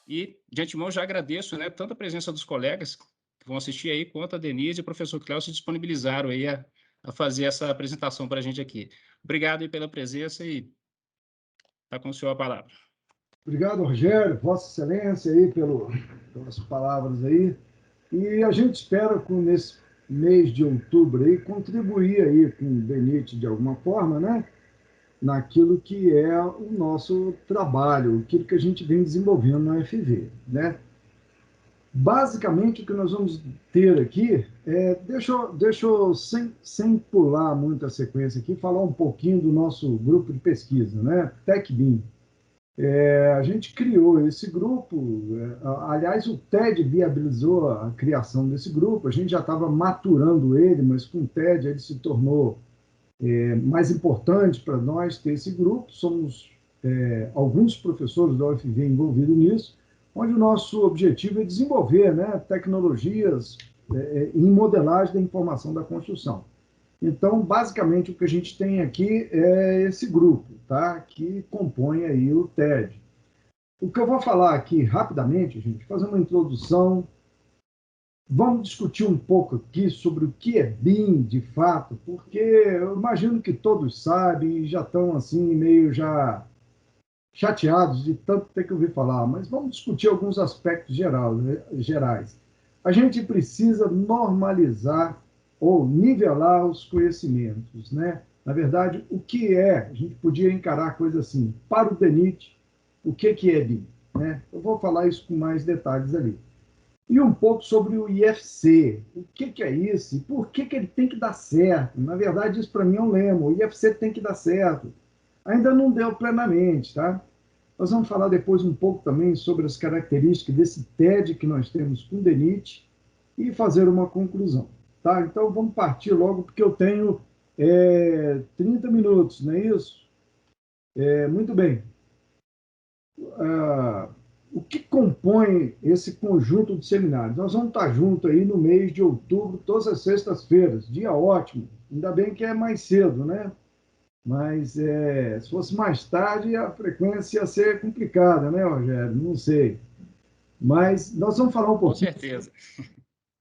E, de antemão, já agradeço, né, tanto a presença dos colegas que vão assistir aí, quanto a Denise e o professor Cléo se disponibilizaram aí a fazer essa apresentação para a gente aqui. Obrigado aí pela presença e está com o senhor a palavra. Obrigado, Rogério, Vossa Excelência, aí, pelas palavras aí. E a gente espera, nesse mês de outubro, aí, contribuir aí com o DENIT de alguma forma, né? Naquilo que é o nosso trabalho, aquilo que a gente vem desenvolvendo na UFV, né? Basicamente, o que nós vamos ter aqui deixa eu sem pular muito a sequência aqui, falar um pouquinho do nosso grupo de pesquisa, né? TecBIM. A gente criou esse grupo, aliás, o TED viabilizou a criação desse grupo, a gente já estava maturando ele, mas com o TED ele se tornou mais importante para nós ter esse grupo. Somos alguns professores da UFV envolvidos nisso, onde o nosso objetivo é desenvolver, né, tecnologias em modelagem da informação da construção. Então, basicamente, o que a gente tem aqui é esse grupo, tá, que compõe aí o TED. O que eu vou falar aqui rapidamente, gente, fazer uma introdução. Vamos discutir um pouco aqui sobre o que é BIM, de fato, porque eu imagino que todos sabem e já estão assim meio já chateados de tanto ter que ouvir falar, mas vamos discutir alguns aspectos gerais. A gente precisa normalizar ou nivelar os conhecimentos, né? Na verdade, o que é? A gente podia encarar a coisa assim, para o DENIT, o que é BIM, né? Eu vou falar isso com mais detalhes ali. E um pouco sobre o IFC. O que é isso? E por que ele tem que dar certo? Na verdade, isso para mim é um lema. O IFC tem que dar certo. Ainda não deu plenamente, tá? Nós vamos falar depois um pouco também sobre as características desse TED que nós temos com o DENIT e fazer uma conclusão, tá? Então, vamos partir logo, porque eu tenho 30 minutos, não é isso? Muito bem. O que compõe esse conjunto de seminários? Nós vamos estar juntos aí no mês de outubro, todas as sextas-feiras. Dia ótimo. Ainda bem que é mais cedo, né? Mas se fosse mais tarde, a frequência ia ser complicada, né, Rogério? Não sei. Mas nós vamos falar Com certeza. um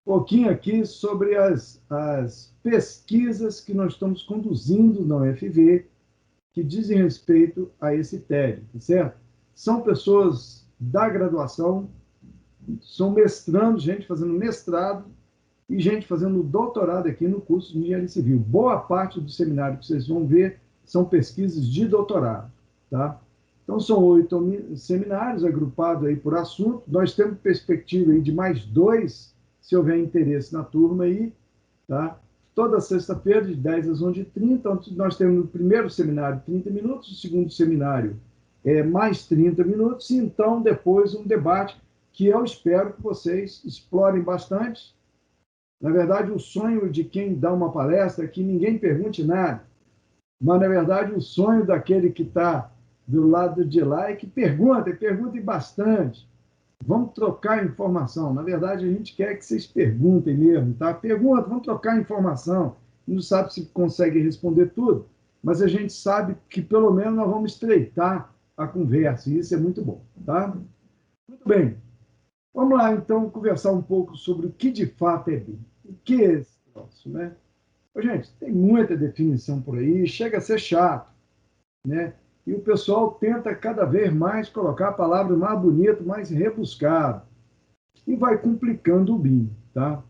pouquinho aqui sobre as pesquisas que nós estamos conduzindo na UFV, que dizem respeito a esse TED, tá certo? São pessoas da graduação, são mestrandos, gente fazendo mestrado e gente fazendo doutorado aqui no curso de Engenharia Civil. Boa parte do seminário que vocês vão ver são pesquisas de doutorado, tá? Então, são 8 seminários agrupados aí por assunto. Nós temos perspectiva aí de mais 2, se houver interesse na turma aí, tá? Toda sexta-feira, de 10 às 11h30. Então, nós temos o primeiro seminário 30 minutos, o segundo seminário mais 30 minutos, e então depois um debate que eu espero que vocês explorem bastante. Na verdade, o sonho de quem dá uma palestra é que ninguém pergunte nada, mas, na verdade, o sonho daquele que está do lado de lá é que perguntem bastante. Vamos trocar informação. Na verdade, a gente quer que vocês perguntem mesmo, tá? Pergunta, vamos trocar informação. Não sabe se consegue responder tudo, mas a gente sabe que pelo menos nós vamos estreitar a conversa, e isso é muito bom, tá? Muito bem. Vamos lá, então, conversar um pouco sobre o que de fato é BIM. O que é esse troço, né? Gente, tem muita definição por aí, chega a ser chato, né? E o pessoal tenta cada vez mais colocar a palavra mais bonita, mais rebuscada, e vai complicando o BIM, tá?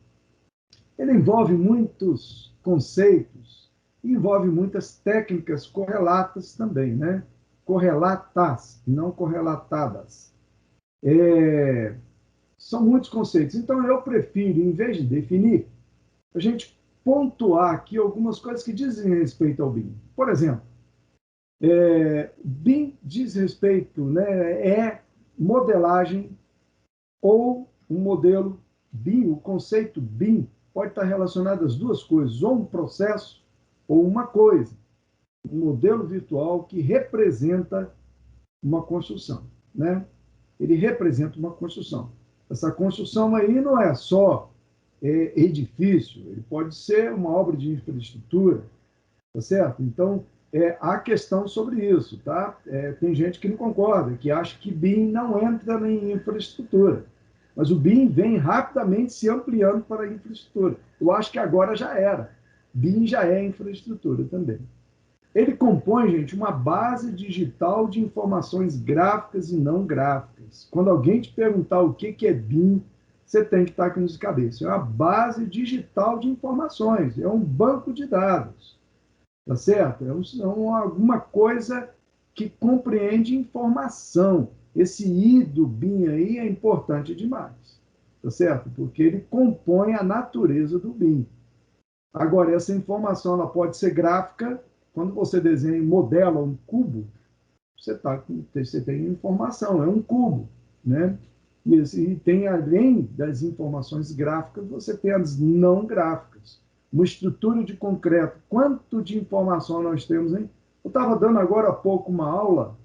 Ele envolve muitos conceitos, envolve muitas técnicas correlatas também, né? Correlatas, não correlatadas. São muitos conceitos. Então, eu prefiro, em vez de definir, a gente pontuar aqui algumas coisas que dizem respeito ao BIM. Por exemplo, BIM diz respeito, né, modelagem ou um modelo BIM. O conceito BIM pode estar relacionado às duas coisas, ou um processo ou uma coisa. Um modelo virtual que representa uma construção, né? Ele representa uma construção. Essa construção aí não é só edifício, ele pode ser uma obra de infraestrutura, tá certo? Então, há questão sobre isso, tá? Tem gente que não concorda, que acha que BIM não entra em infraestrutura. Mas o BIM vem rapidamente se ampliando para a infraestrutura. Eu acho que agora já era. BIM já é infraestrutura também. Ele compõe, gente, uma base digital de informações gráficas e não gráficas. Quando alguém te perguntar o que é BIM, você tem que estar com isso de cabeça. É uma base digital de informações, é um banco de dados, tá certo? Alguma coisa que compreende informação. Esse I do BIM aí é importante demais, tá certo? Porque ele compõe a natureza do BIM. Agora, essa informação ela pode ser gráfica. Quando você desenha e modela um cubo, você tem informação, é um cubo, né? E tem, além das informações gráficas, você tem as não gráficas. Uma estrutura de concreto. Quanto de informação nós temos, hein? Eu estava dando agora há pouco uma aula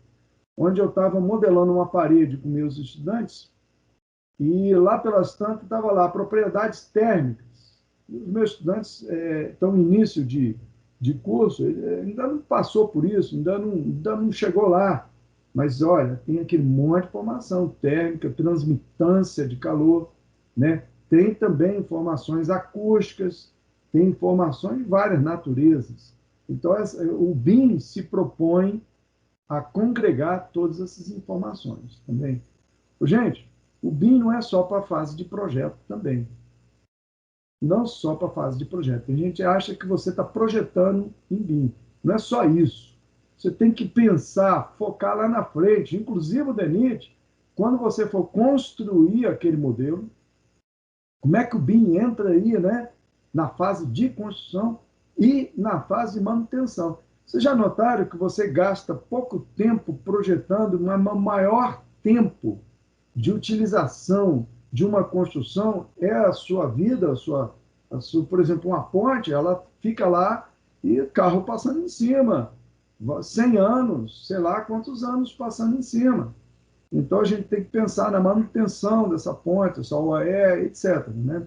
onde eu estava modelando uma parede com meus estudantes e lá pelas tantas estava lá propriedades térmicas. E os meus estudantes estão em início de curso, ele ainda não passou por isso, ainda não chegou lá. Mas, olha, tem aquele monte de informação térmica, transmitância de calor, né? Tem também informações acústicas, tem informações de várias naturezas. Então, o BIM se propõe a congregar todas essas informações também. Gente, o BIM não é só para a fase de projeto também. Não só para a fase de projeto. A gente acha que você está projetando em BIM. Não é só isso. Você tem que pensar, focar lá na frente. Inclusive, o DENIT, quando você for construir aquele modelo, como é que o BIM entra aí, né? Na fase de construção e na fase de manutenção. Vocês já notaram que você gasta pouco tempo projetando, mas maior tempo de utilização de uma construção é a sua vida, por exemplo, uma ponte, ela fica lá e carro passando em cima, 100 anos, sei lá quantos anos passando em cima. Então a gente tem que pensar na manutenção dessa ponte, essa OAE, etc. Né?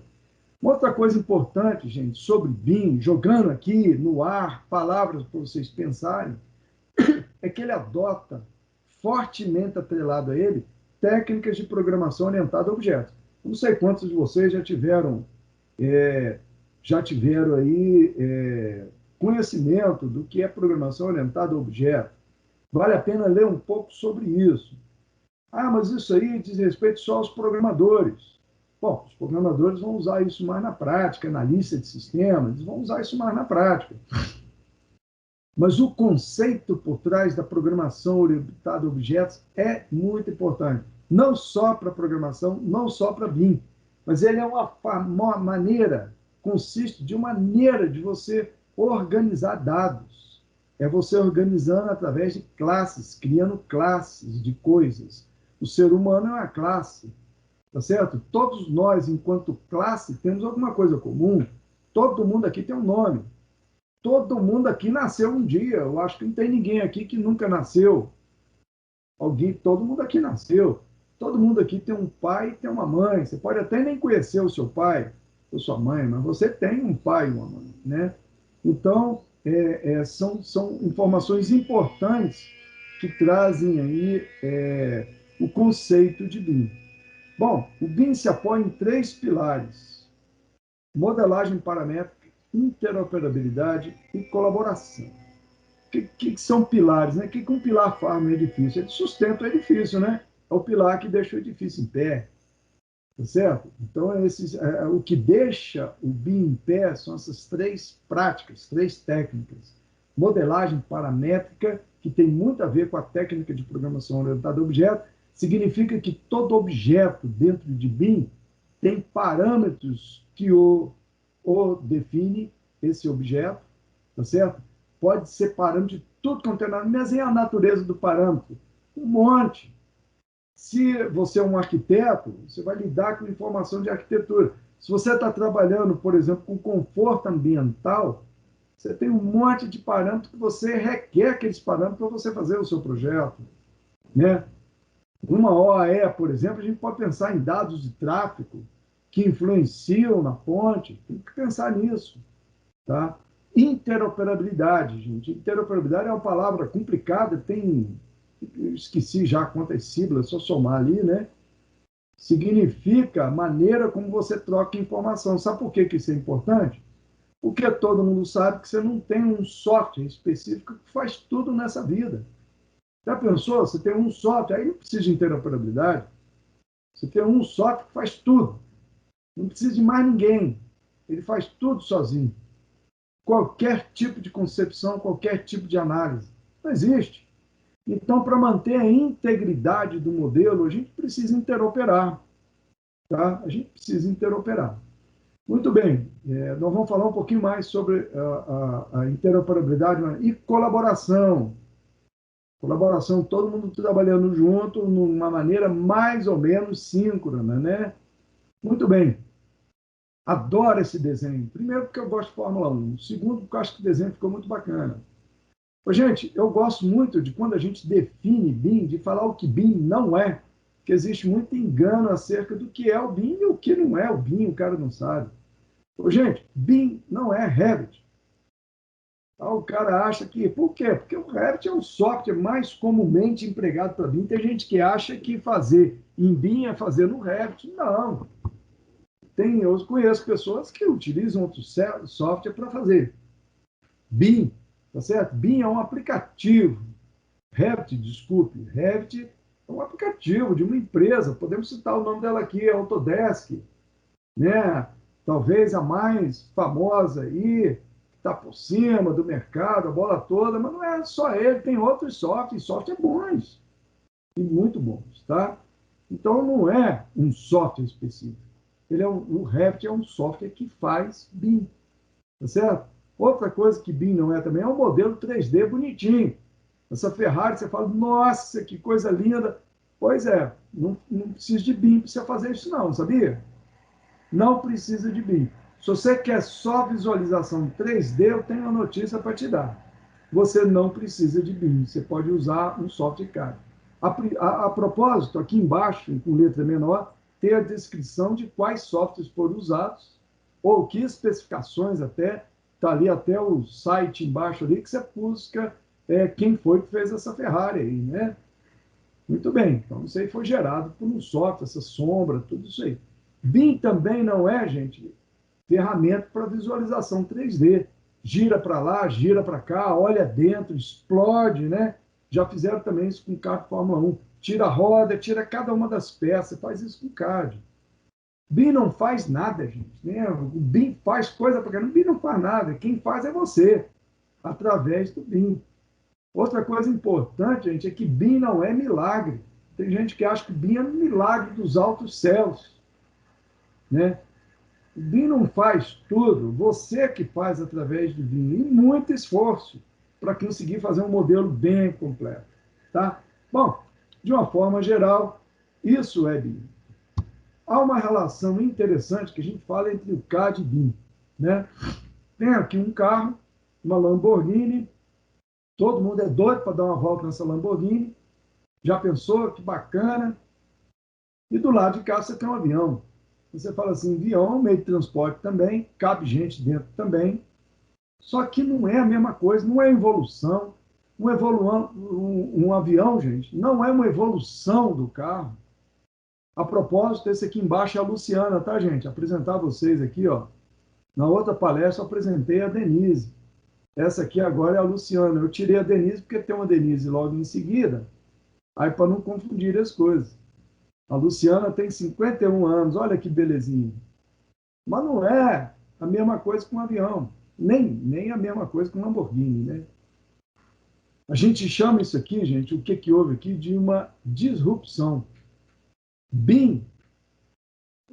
Uma outra coisa importante, gente, sobre BIM, jogando aqui no ar palavras para vocês pensarem, é que ele adota, fortemente atrelado a ele, técnicas de programação orientada a objetos. Não sei quantos de vocês já tiveram aí conhecimento do que é programação orientada a objetos. Vale a pena ler um pouco sobre isso. Ah, mas isso aí diz respeito só aos programadores. Bom, os programadores vão usar isso mais na prática, analista de sistemas, eles vão usar isso mais na prática. Mas o conceito por trás da programação orientada a objetos é muito importante. Não só para programação, não só para BIM, mas ele é uma maneira, consiste de uma maneira de você organizar dados. É você organizando através de classes, criando classes de coisas. O ser humano é uma classe, tá certo? Todos nós, enquanto classe, temos alguma coisa comum. Todo mundo aqui tem um nome. Todo mundo aqui nasceu um dia. Eu acho que não tem ninguém aqui que nunca nasceu. Todo mundo aqui nasceu. Todo mundo aqui tem um pai e tem uma mãe. Você pode até nem conhecer o seu pai ou sua mãe, mas você tem um pai e uma mãe, né? Então, são informações importantes que trazem aí o conceito de BIM. Bom, o BIM se apoia em 3 pilares: modelagem paramétrica, interoperabilidade e colaboração. O que são pilares? Né? O que um pilar faz no edifício? Ele sustenta o edifício, né? É o pilar que deixa o edifício em pé, tá certo? Então, o que deixa o BIM em pé são essas 3 práticas, 3 técnicas. Modelagem paramétrica, que tem muito a ver com a técnica de programação orientada a objeto, significa que todo objeto dentro de BIM tem parâmetros que o define esse objeto, tá certo? Pode ser parâmetro de tudo quanto é nada, mas é a natureza do parâmetro. Um monte. Se você é um arquiteto, você vai lidar com informação de arquitetura. Se você está trabalhando, por exemplo, com conforto ambiental, você tem um monte de parâmetros que você requer aqueles parâmetros para você fazer o seu projeto, né? Uma OAE, por exemplo, a gente pode pensar em dados de tráfego que influenciam na ponte, tem que pensar nisso, tá? Interoperabilidade, gente. Interoperabilidade é uma palavra complicada, eu esqueci já quantas sílabas, só somar ali, né? Significa a maneira como você troca informação. Sabe por que isso é importante? Porque todo mundo sabe que você não tem um software específico que faz tudo nessa vida. Já pensou? Você tem um software, aí não precisa de interoperabilidade. Você tem um software que faz tudo. Não precisa de mais ninguém. Ele faz tudo sozinho. Qualquer tipo de concepção, qualquer tipo de análise. Não existe. Então, para manter a integridade do modelo, a gente precisa interoperar. Tá? A gente precisa interoperar. Muito bem, nós vamos falar um pouquinho mais sobre a interoperabilidade e colaboração. Colaboração, todo mundo trabalhando junto, numa maneira mais ou menos síncrona, né? Muito bem. Adoro esse desenho. Primeiro, porque eu gosto de Fórmula 1. Segundo, porque eu acho que o desenho ficou muito bacana. Ô, gente, eu gosto muito de quando a gente define BIM, de falar o que BIM não é, que existe muito engano acerca do que é o BIM e o que não é o BIM, o cara não sabe. Ô, gente, BIM não é Revit. O cara acha que... Por quê? Porque o Revit é um software mais comumente empregado para BIM. Tem gente que acha que fazer em BIM é fazer no Revit. Não. Eu conheço pessoas que utilizam outro software para fazer. BIM, tá certo? BIM é um aplicativo. Revit, desculpe. Revit é um aplicativo de uma empresa. Podemos citar o nome dela aqui, Autodesk, né? Talvez a mais famosa aí, que está por cima do mercado, a bola toda, mas não é só ele, tem outros softwares bons, e muito bons, tá? Então, não é um software específico. O Revit é um software que faz BIM, tá certo? Outra coisa que BIM não é também é um modelo 3D bonitinho. Essa Ferrari, você fala, nossa, que coisa linda. Pois é, não precisa de BIM para você fazer isso não, sabia? Não precisa de BIM. Se você quer só visualização 3D, eu tenho uma notícia para te dar. Você não precisa de BIM, você pode usar um software CAD. A propósito, aqui embaixo, com letra menor, tem a descrição de quais softwares foram usados, ou que especificações até, está ali até o site embaixo ali, que você busca quem foi que fez essa Ferrari aí, né? Muito bem, então isso aí foi gerado por um software, essa sombra, tudo isso aí. BIM também não é, gente, ferramenta para visualização 3D. Gira para lá, gira para cá, olha dentro, explode, né? Já fizeram também isso com carro de Fórmula 1. Tira a roda, tira cada uma das peças, faz isso com CAD. BIM não faz nada, gente. Né? O BIM faz coisa para caramba. O BIM não faz nada. Quem faz é você, através do BIM. Outra coisa importante, gente, é que BIM não é milagre. Tem gente que acha que BIM é um milagre dos altos céus, né? O BIM não faz tudo, você que faz através do BIM, e muito esforço para conseguir fazer um modelo bem completo, tá? Bom, de uma forma geral, isso é BIM. Há uma relação interessante que a gente fala entre o CAD e BIM, né? Tem aqui um carro, uma Lamborghini, todo mundo é doido para dar uma volta nessa Lamborghini. Já pensou? Que bacana. E do lado de cá você tem um avião. Você fala assim, avião é um meio de transporte também, cabe gente dentro também. Só que não é a mesma coisa, não é evolução. Um avião, gente, não é uma evolução do carro. A propósito, esse aqui embaixo é a Luciana, tá, gente? Apresentar vocês aqui, ó. Na outra palestra eu apresentei a Denise. Essa aqui agora é a Luciana. Eu tirei a Denise porque tem uma Denise logo em seguida. Aí, para não confundir as coisas. A Luciana tem 51 anos, olha que belezinha. Mas não é a mesma coisa com um avião, nem a mesma coisa com um Lamborghini, né? A gente chama isso aqui, gente, o que, que houve aqui, de uma disrupção. BIM,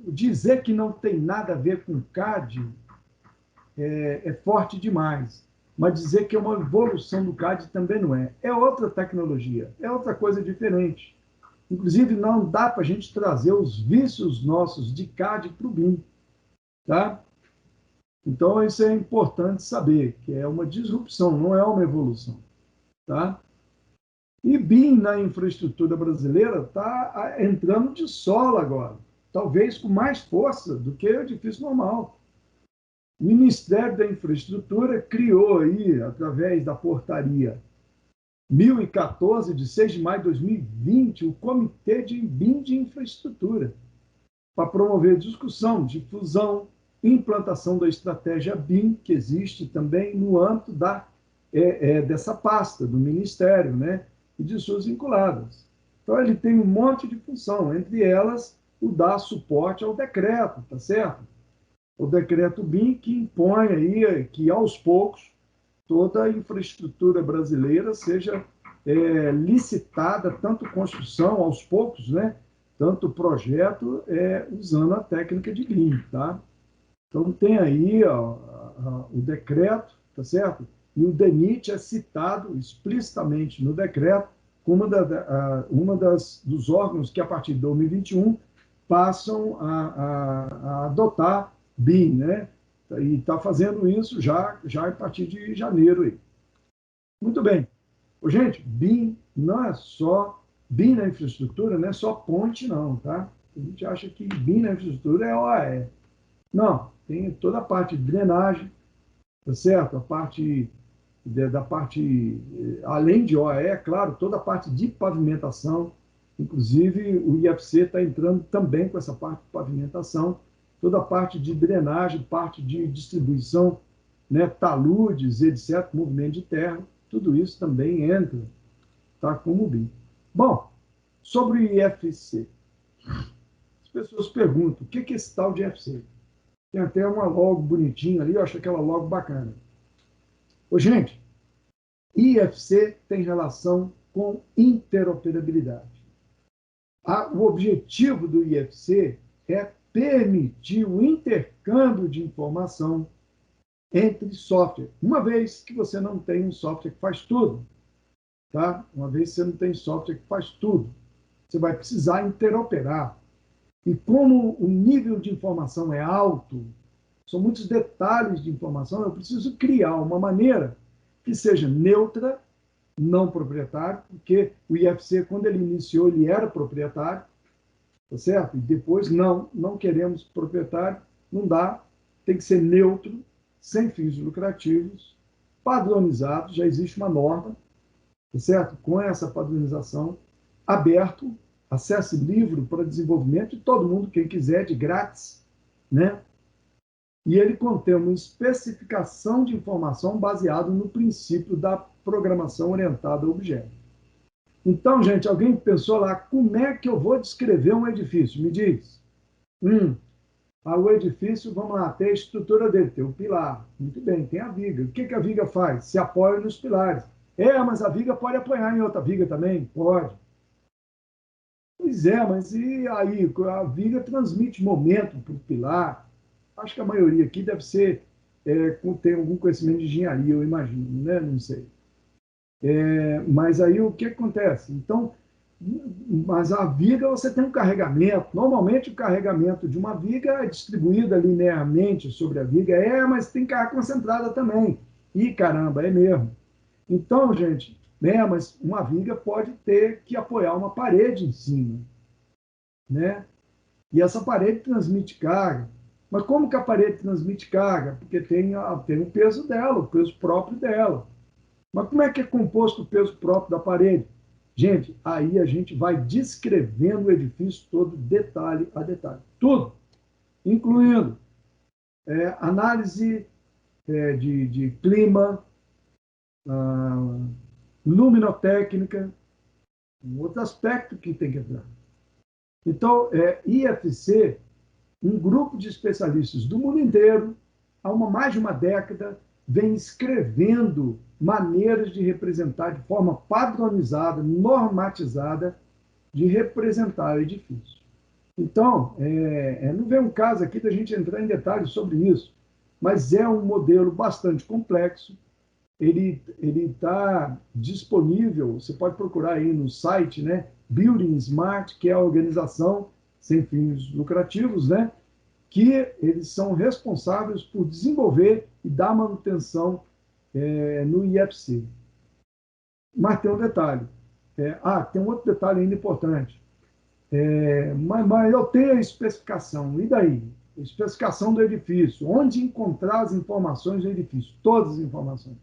dizer que não tem nada a ver com CAD é forte demais. Mas dizer que é uma evolução do CAD também não é. É outra tecnologia, é outra coisa diferente. Inclusive, não dá para a gente trazer os vícios nossos de CAD para o BIM. Tá? Então, isso é importante saber, que é uma disrupção, não é uma evolução. Tá? E BIM na infraestrutura brasileira está entrando de sola agora, talvez com mais força do que o edifício normal. O Ministério da Infraestrutura criou aí, através da portaria 1014, de 6 de maio de 2020, o Comitê de BIM de Infraestrutura, para promover discussão, difusão, implantação da estratégia BIM, que existe também no âmbito dessa pasta do Ministério, né, e de suas vinculadas. Então, ele tem um monte de função, entre elas o dar suporte ao decreto, tá certo? O decreto BIM, que impõe aí que, aos poucos, toda a infraestrutura brasileira seja licitada, tanto construção, aos poucos, né, tanto projeto, usando a técnica de BIM, tá? Então, tem aí o decreto, tá certo? E o DENIT é citado explicitamente no decreto como uma dos órgãos que, a partir de 2021, passam a adotar BIM, né? E está fazendo isso já a partir de janeiro. Aí. Muito bem. Gente, BIM não é só BIM na infraestrutura, não é só ponte, não, tá? A gente acha que BIM na infraestrutura é OAE. Não, tem toda a parte de drenagem, tá certo? Da parte, além de OAE, é claro, toda a parte de pavimentação, inclusive o IFC está entrando também com essa parte de pavimentação, toda a parte de drenagem, parte de distribuição, né, taludes, etc., movimento de terra, tudo isso também entra, tá, como BIM. Bom, sobre o IFC, as pessoas perguntam, o que é esse tal de IFC? Tem até uma logo bonitinha ali, eu acho aquela logo bacana. Ô, gente, IFC tem relação com interoperabilidade. O objetivo do IFC é permitir o intercâmbio de informação entre software, uma vez que você não tem um software que faz tudo. Tá? Uma vez que você não tem software que faz tudo, você vai precisar interoperar. E como o nível de informação é alto, são muitos detalhes de informação, eu preciso criar uma maneira que seja neutra, não proprietário, porque o IFC, quando ele iniciou, ele era proprietário, tá certo? E depois, não queremos proprietário, não dá, tem que ser neutro, sem fins lucrativos, padronizado, já existe uma norma, tá certo? Com essa padronização, aberto, acesso livre para desenvolvimento de todo mundo, quem quiser, de grátis, né? E ele contém uma especificação de informação baseado no princípio da programação orientada a objeto. Então, gente, alguém pensou lá, como é que eu vou descrever um edifício? Me diz. O edifício, vamos lá, tem a estrutura dele, tem o pilar. Muito bem, tem a viga. O que a viga faz? Se apoia nos pilares. Mas a viga pode apoiar em outra viga também? Pode. Pois é, mas e aí? A viga transmite momento para o pilar. Acho que a maioria aqui deve ser, tem algum conhecimento de engenharia, eu imagino, né? Não sei. Mas aí o que acontece? Então, mas a viga você tem um carregamento. Normalmente o carregamento de uma viga é distribuída linearmente sobre a viga. Mas tem carga concentrada também. Ih, caramba, é mesmo. Então, gente, mas uma viga pode ter que apoiar uma parede em cima, né? E essa parede transmite carga. Mas como que a parede transmite carga? Porque tem o peso dela, o peso próprio dela. Mas como é que é composto o peso próprio da parede? Gente, aí a gente vai descrevendo o edifício todo, detalhe a detalhe. Tudo, incluindo análise de clima, luminotécnica, um outro aspecto que tem que entrar. Então, IFC, um grupo de especialistas do mundo inteiro, há mais de uma década, vem escrevendo maneiras de representar de forma padronizada, normatizada, de representar o edifício. Então, não vem um caso aqui da gente entrar em detalhes sobre isso, mas é um modelo bastante complexo. Ele está disponível, você pode procurar aí no site, né? Building Smart, que é a organização sem fins lucrativos, né? Que eles são responsáveis por desenvolver e dar manutenção no IFC. Mas tem um detalhe. Tem um outro detalhe ainda importante. Mas eu tenho a especificação, e daí? especificação do edifício, onde encontrar as informações do edifício, todas as informações.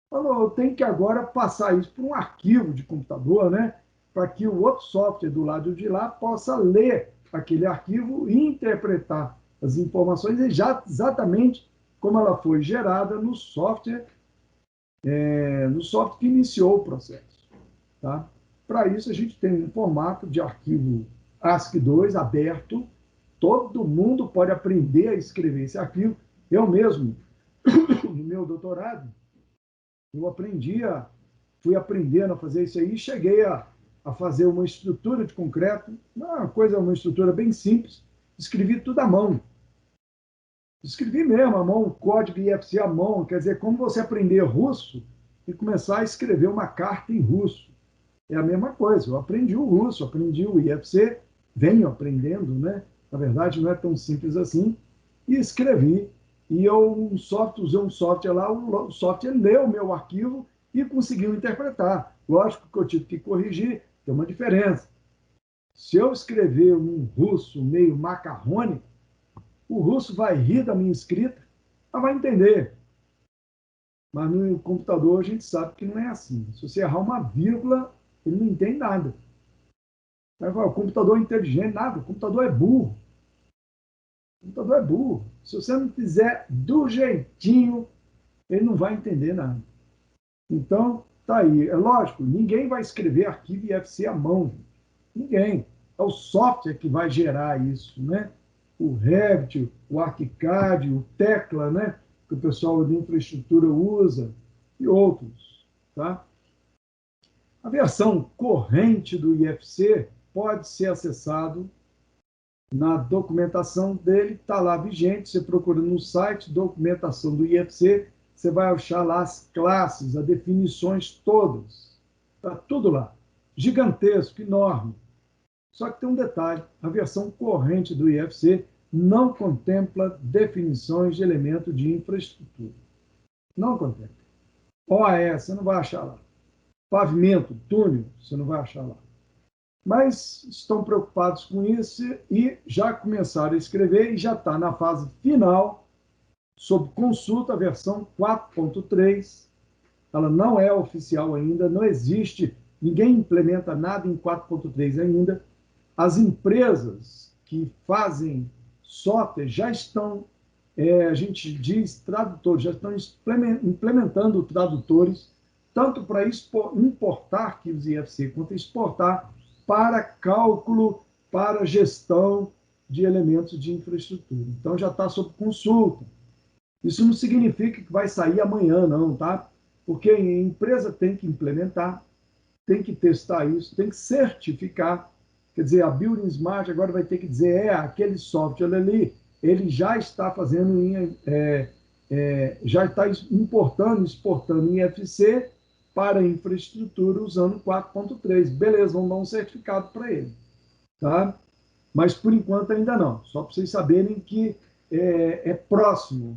Então, eu tenho que agora passar isso para um arquivo de computador, né? Para que o outro software do lado de lá possa ler aquele arquivo e interpretar as informações exatamente como ela foi gerada no software que iniciou o processo. Tá? Para isso, a gente tem um formato de arquivo ASCII2 aberto. Todo mundo pode aprender a escrever esse arquivo. Eu mesmo, no meu doutorado, fui aprendendo a fazer isso aí e cheguei a fazer uma estrutura de concreto, uma estrutura bem simples. Escrevi tudo à mão. Escrevi mesmo à mão, o código IFC à mão, quer dizer, como você aprender russo e começar a escrever uma carta em russo. É a mesma coisa, eu aprendi o russo, aprendi o IFC, venho aprendendo, né? Na verdade, não é tão simples assim, e escrevi. E eu usei um software lá, o software leu o meu arquivo e conseguiu interpretar. Lógico que eu tive que corrigir, tem uma diferença. Se eu escrever um russo meio macarrônico, o russo vai rir da minha escrita, mas vai entender. Mas no computador a gente sabe que não é assim. Se você errar uma vírgula, ele não entende nada. Aí fala, o computador é inteligente, nada, o computador é burro. O computador é burro. Se você não fizer do jeitinho, ele não vai entender nada. Então, tá aí. É lógico, ninguém vai escrever arquivo IFC à mão. Ninguém. É o software que vai gerar isso, né? O Revit, o ArchiCAD, o Tecla, né? Que o pessoal de infraestrutura usa, e outros, tá? A versão corrente do IFC pode ser acessado na documentação dele, está lá vigente, você procura no site, documentação do IFC, você vai achar lá as classes, as definições todas. Está tudo lá. Gigantesco, enorme. Só que tem um detalhe, a versão corrente do IFC não contempla definições de elemento de infraestrutura. Não contempla. OAE, você não vai achar lá. Pavimento, túnel, você não vai achar lá. Mas estão preocupados com isso e já começaram a escrever e já está na fase final, sob consulta, a versão 4.3. Ela não é oficial ainda, não existe, ninguém implementa nada em 4.3 ainda. As empresas que fazem software já estão, a gente diz tradutores, já estão implementando tradutores, tanto para importar arquivos IFC, quanto exportar para cálculo, para gestão de elementos de infraestrutura. Então, já está sob consulta. Isso não significa que vai sair amanhã, não, tá? Porque a empresa tem que implementar, tem que testar isso, tem que certificar. Quer dizer, a Building Smart agora vai ter que dizer, aquele software ali, ele já está fazendo, já está importando, exportando em IFC para infraestrutura usando 4.3. Beleza, vamos dar um certificado para ele. Tá? Mas, por enquanto, ainda não. Só para vocês saberem que é próximo.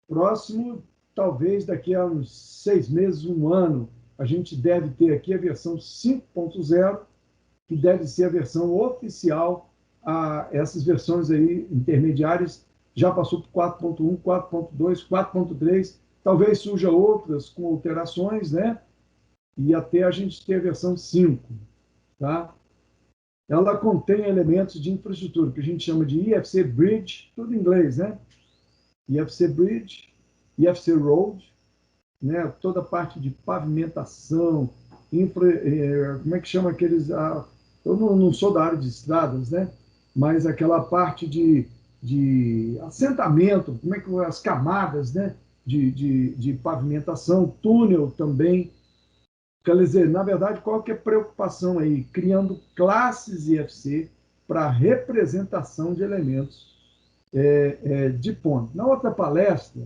Próximo, talvez daqui a uns 6 meses, 1 ano, a gente deve ter aqui a versão 5.0, que deve ser a versão oficial. Essas versões aí intermediárias já passou por 4.1, 4.2, 4.3, talvez surja outras com alterações, né? E até a gente ter a versão 5, tá? Ela contém elementos de infraestrutura, que a gente chama de IFC Bridge, tudo em inglês, né? IFC Bridge, IFC Road, né? Toda a parte de pavimentação, como é que chama aqueles... eu não sou da área de estradas, né? Mas aquela parte de assentamento, como é que as camadas, né? De pavimentação, túnel também. Quer dizer, na verdade, qual que é a preocupação aí? Criando classes IFC para representação de elementos de ponte. Na outra palestra,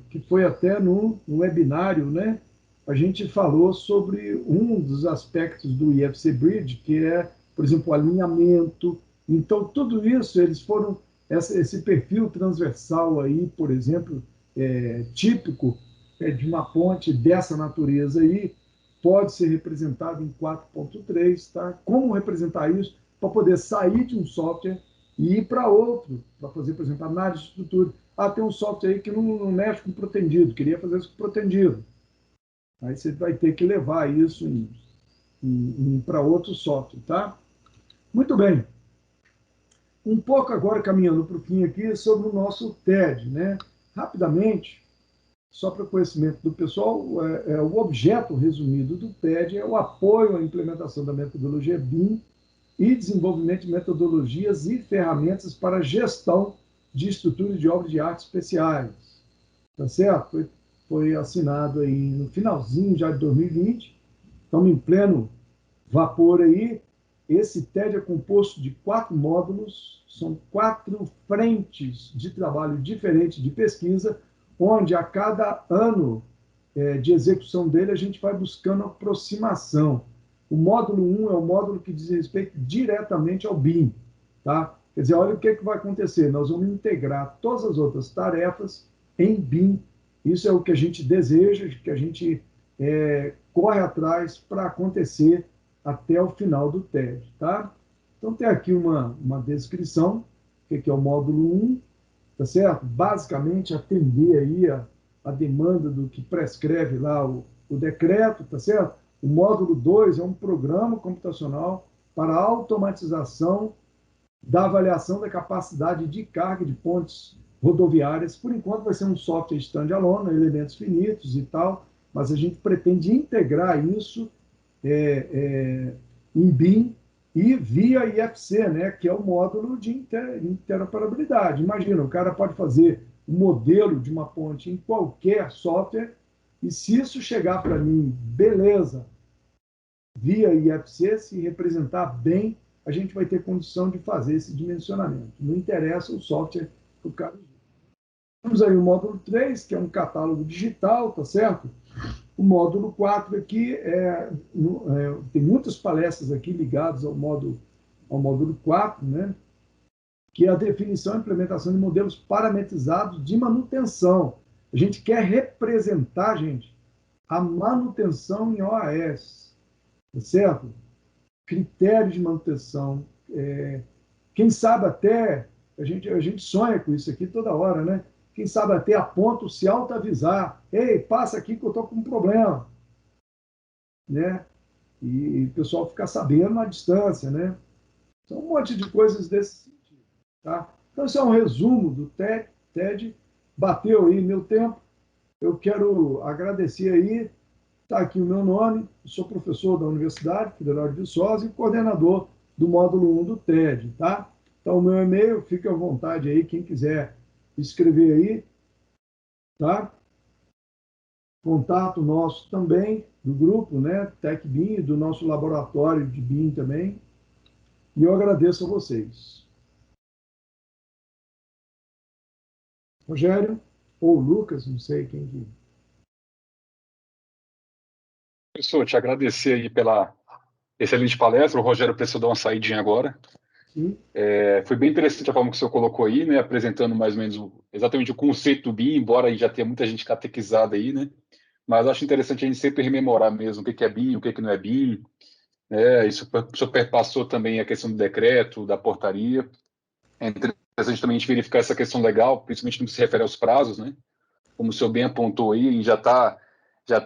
que foi até no webinário, né? A gente falou sobre um dos aspectos do IFC Bridge, que é, por exemplo, o alinhamento. Então, tudo isso, eles foram, esse perfil transversal aí, por exemplo, típico de uma ponte dessa natureza aí, pode ser representado em 4.3, tá? Como representar isso para poder sair de um software e ir para outro, para fazer, por exemplo, análise de estrutura. Ah, tem um software aí que não mexe com protendido, queria fazer isso com protendido. Aí você vai ter que levar isso para outro software, tá? Muito bem. Um pouco agora caminhando para o fim aqui sobre o nosso TED, né? Rapidamente, só para conhecimento do pessoal, o objeto resumido do TED é o apoio à implementação da metodologia BIM e desenvolvimento de metodologias e ferramentas para gestão de estruturas de obras de arte especiais. Tá certo? Foi assinado aí no finalzinho já de 2020, estamos em pleno vapor aí. Esse TED é composto de 4 módulos, são 4 frentes de trabalho diferentes de pesquisa, onde a cada ano de execução dele a gente vai buscando aproximação. O módulo 1 é o módulo que diz respeito diretamente ao BIM. Tá? Quer dizer, olha o que vai acontecer. Nós vamos integrar todas as outras tarefas em BIM. Isso é o que a gente deseja, que a gente corre atrás para acontecer até o final do TED. Tá? Então, tem aqui uma descrição, o que é o módulo 1, tá certo? Basicamente, atender aí a demanda do que prescreve lá o decreto, tá certo? O módulo 2 é um programa computacional para automatização da avaliação da capacidade de carga de pontes rodoviárias. Por enquanto vai ser um software standalone, elementos finitos e tal, mas a gente pretende integrar isso em BIM e via IFC, né, que é o módulo de interoperabilidade. Imagina, o cara pode fazer um modelo de uma ponte em qualquer software e se isso chegar para mim, beleza, via IFC, se representar bem, a gente vai ter condição de fazer esse dimensionamento. Não interessa o software que o cara usa. Temos aí o módulo 3, que é um catálogo digital, tá certo? O módulo 4 aqui tem muitas palestras aqui ligadas ao módulo 4, né? Que é a definição e implementação de modelos parametrizados de manutenção. A gente quer representar, gente, a manutenção em OAS, tá certo? Critérios de manutenção. Quem sabe até, a gente sonha com isso aqui toda hora, né? Quem sabe até a ponto se auto-avisar. Ei, passa aqui que eu estou com um problema, né? E o pessoal ficar sabendo à distância, né? Então, um monte de coisas desse sentido, tá? Então, esse é um resumo do TED. Bateu aí meu tempo. Eu quero agradecer aí. Está aqui o meu nome. Eu sou professor da Universidade Federal de Viçosa e coordenador do módulo 1 do TED, tá? Então, o meu e-mail, fique à vontade aí, quem quiser escrever aí, tá? Contato nosso também, do grupo, né? TecBIM, do nosso laboratório de BIM também. E eu agradeço a vocês. Rogério ou Lucas, não sei quem que. Professor, te agradecer aí pela excelente palestra. O Rogério precisou dar uma saidinha agora. Sim. Foi bem interessante a forma que o senhor colocou aí, né? Apresentando mais ou menos exatamente o conceito do BIM, embora aí já tenha muita gente catequizada aí, né? Mas acho interessante a gente sempre rememorar mesmo o que é BIM, o que não é BIM. Né? Isso o senhor perpassou também a questão do decreto, da portaria. É interessante também a gente verificar essa questão legal, principalmente no que se refere aos prazos, né? Como o senhor bem apontou aí, já tá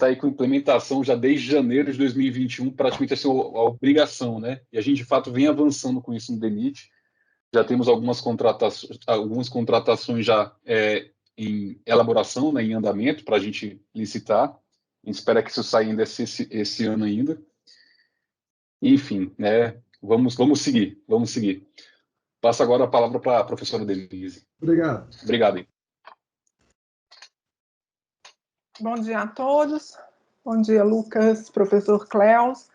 aí com implementação já desde janeiro de 2021, praticamente assim, a obrigação, né? E a gente, de fato, vem avançando com isso no DENIT. Já temos algumas contratações já em elaboração, né, em andamento, para a gente licitar. A gente espera que isso saia ainda esse ano ainda. Enfim, né? Vamos seguir, vamos seguir. Passo agora a palavra para a professora Denise. Obrigado. Obrigado. Bom dia a todos. Bom dia, Lucas, professor Cleus.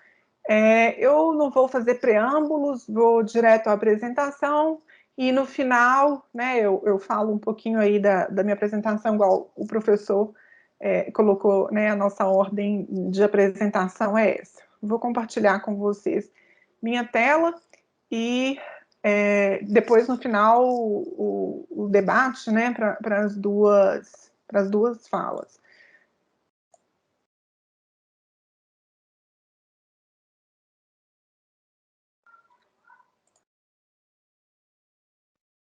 Eu não vou fazer preâmbulos, vou direto à apresentação e no final, né, eu falo um pouquinho aí da minha apresentação, igual o professor colocou, né, a nossa ordem de apresentação é essa. Vou compartilhar com vocês minha tela e depois, no final, o debate, né, para as duas falas.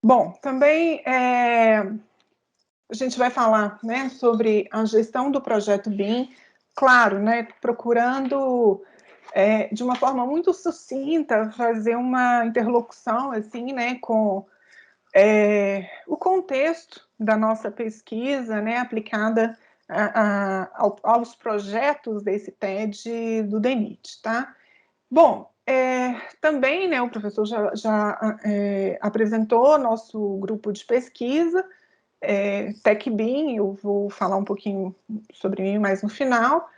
Bom, também a gente vai falar, né, sobre a gestão do projeto BIM, claro, né, procurando de uma forma muito sucinta fazer uma interlocução assim, né, com o contexto da nossa pesquisa, né, aplicada aos projetos desse TED do DENIT, tá? Bom, também, né, o professor já apresentou nosso grupo de pesquisa, TecBIM, eu vou falar um pouquinho sobre mim mais no final,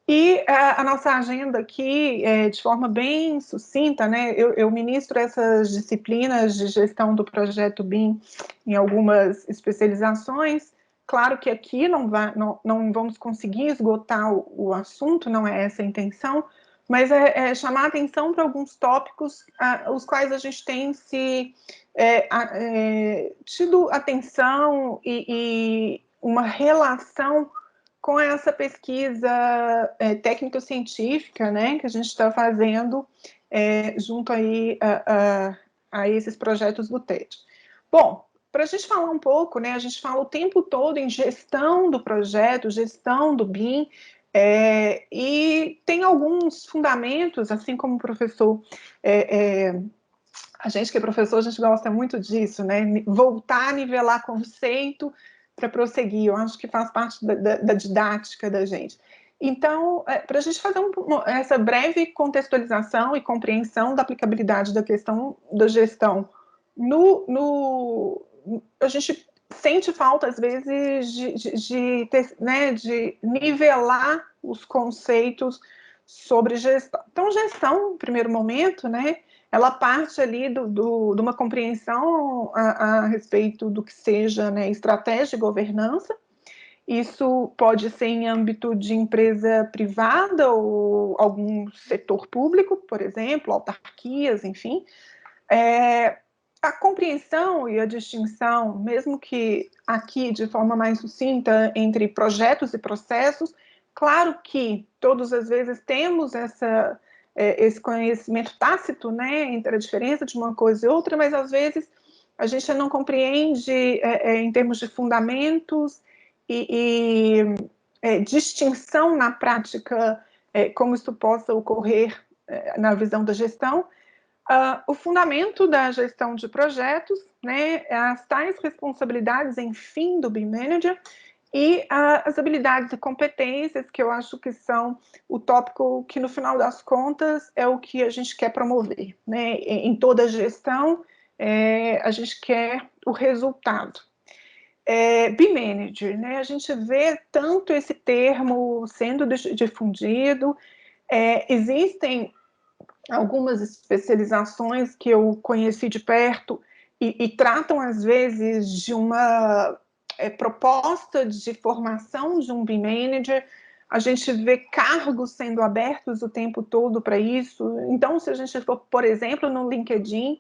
e a nossa agenda aqui, de forma bem sucinta, né, eu ministro essas disciplinas de gestão do projeto BIM em algumas especializações. Claro que aqui não vamos conseguir esgotar o assunto, não é essa a intenção, mas chamar a atenção para alguns tópicos os quais a gente tem tido atenção e uma relação com essa pesquisa técnico-científica, né, que a gente está fazendo junto aí a esses projetos do TED. Bom, para a gente falar um pouco, né, a gente fala o tempo todo em gestão do projeto, gestão do BIM, e tem alguns fundamentos, assim como o professor, a gente que é professor, a gente gosta muito disso, né, voltar a nivelar conceito para prosseguir, eu acho que faz parte da didática da gente. Então, para a gente fazer essa breve contextualização e compreensão da aplicabilidade da questão da gestão, a gente sente falta, às vezes, de nivelar os conceitos sobre gestão. Então, gestão, no primeiro momento, né, ela parte ali de uma compreensão a respeito do que seja, né, estratégia e governança. Isso pode ser em âmbito de empresa privada ou algum setor público, por exemplo, autarquias, enfim. A compreensão e a distinção, mesmo que aqui de forma mais sucinta, entre projetos e processos, claro que todas as vezes temos esse conhecimento tácito, né, entre a diferença de uma coisa e outra, mas às vezes a gente não compreende em termos de fundamentos e distinção na prática, como isso possa ocorrer na visão da gestão. O fundamento da gestão de projetos, né, as tais responsabilidades, enfim, do BIM Manager, e as habilidades e competências, que eu acho que são o tópico que, no final das contas, é o que a gente quer promover, né? Em toda gestão, a gente quer o resultado. BIM Manager, né? A gente vê tanto esse termo sendo difundido, existem algumas especializações que eu conheci de perto e tratam, às vezes, de uma proposta de formação de um BIM Manager. A gente vê cargos sendo abertos o tempo todo para isso. Então, se a gente for, por exemplo, no LinkedIn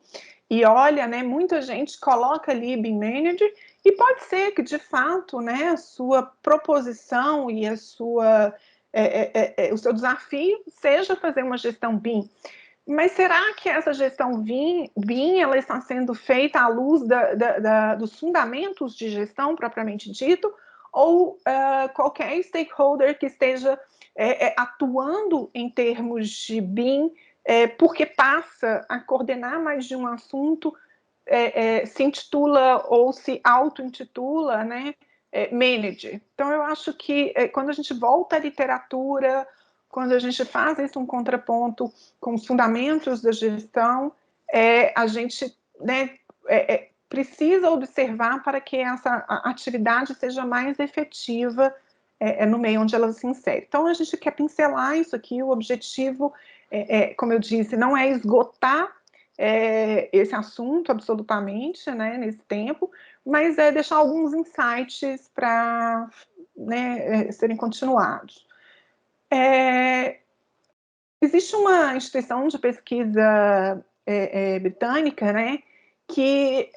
e olha, né, muita gente coloca ali BIM Manager, e pode ser que, de fato, né, a sua proposição e o seu desafio seja fazer uma gestão BIM. Mas será que essa gestão BIM ela está sendo feita à luz dos fundamentos de gestão propriamente dito, ou qualquer stakeholder que esteja atuando em termos de BIM, porque passa a coordenar mais de um assunto, se intitula ou se auto-intitula, né, manager. Então, eu acho que quando a gente volta à literatura, quando a gente faz isso um contraponto com os fundamentos da gestão, a gente, né, precisa observar para que essa atividade seja mais efetiva no meio onde ela se insere. Então, a gente quer pincelar isso aqui, o objetivo, como eu disse, não é esgotar esse assunto absolutamente, né, nesse tempo, mas é deixar alguns insights para, né, serem continuados. Existe uma instituição de pesquisa britânica, né, que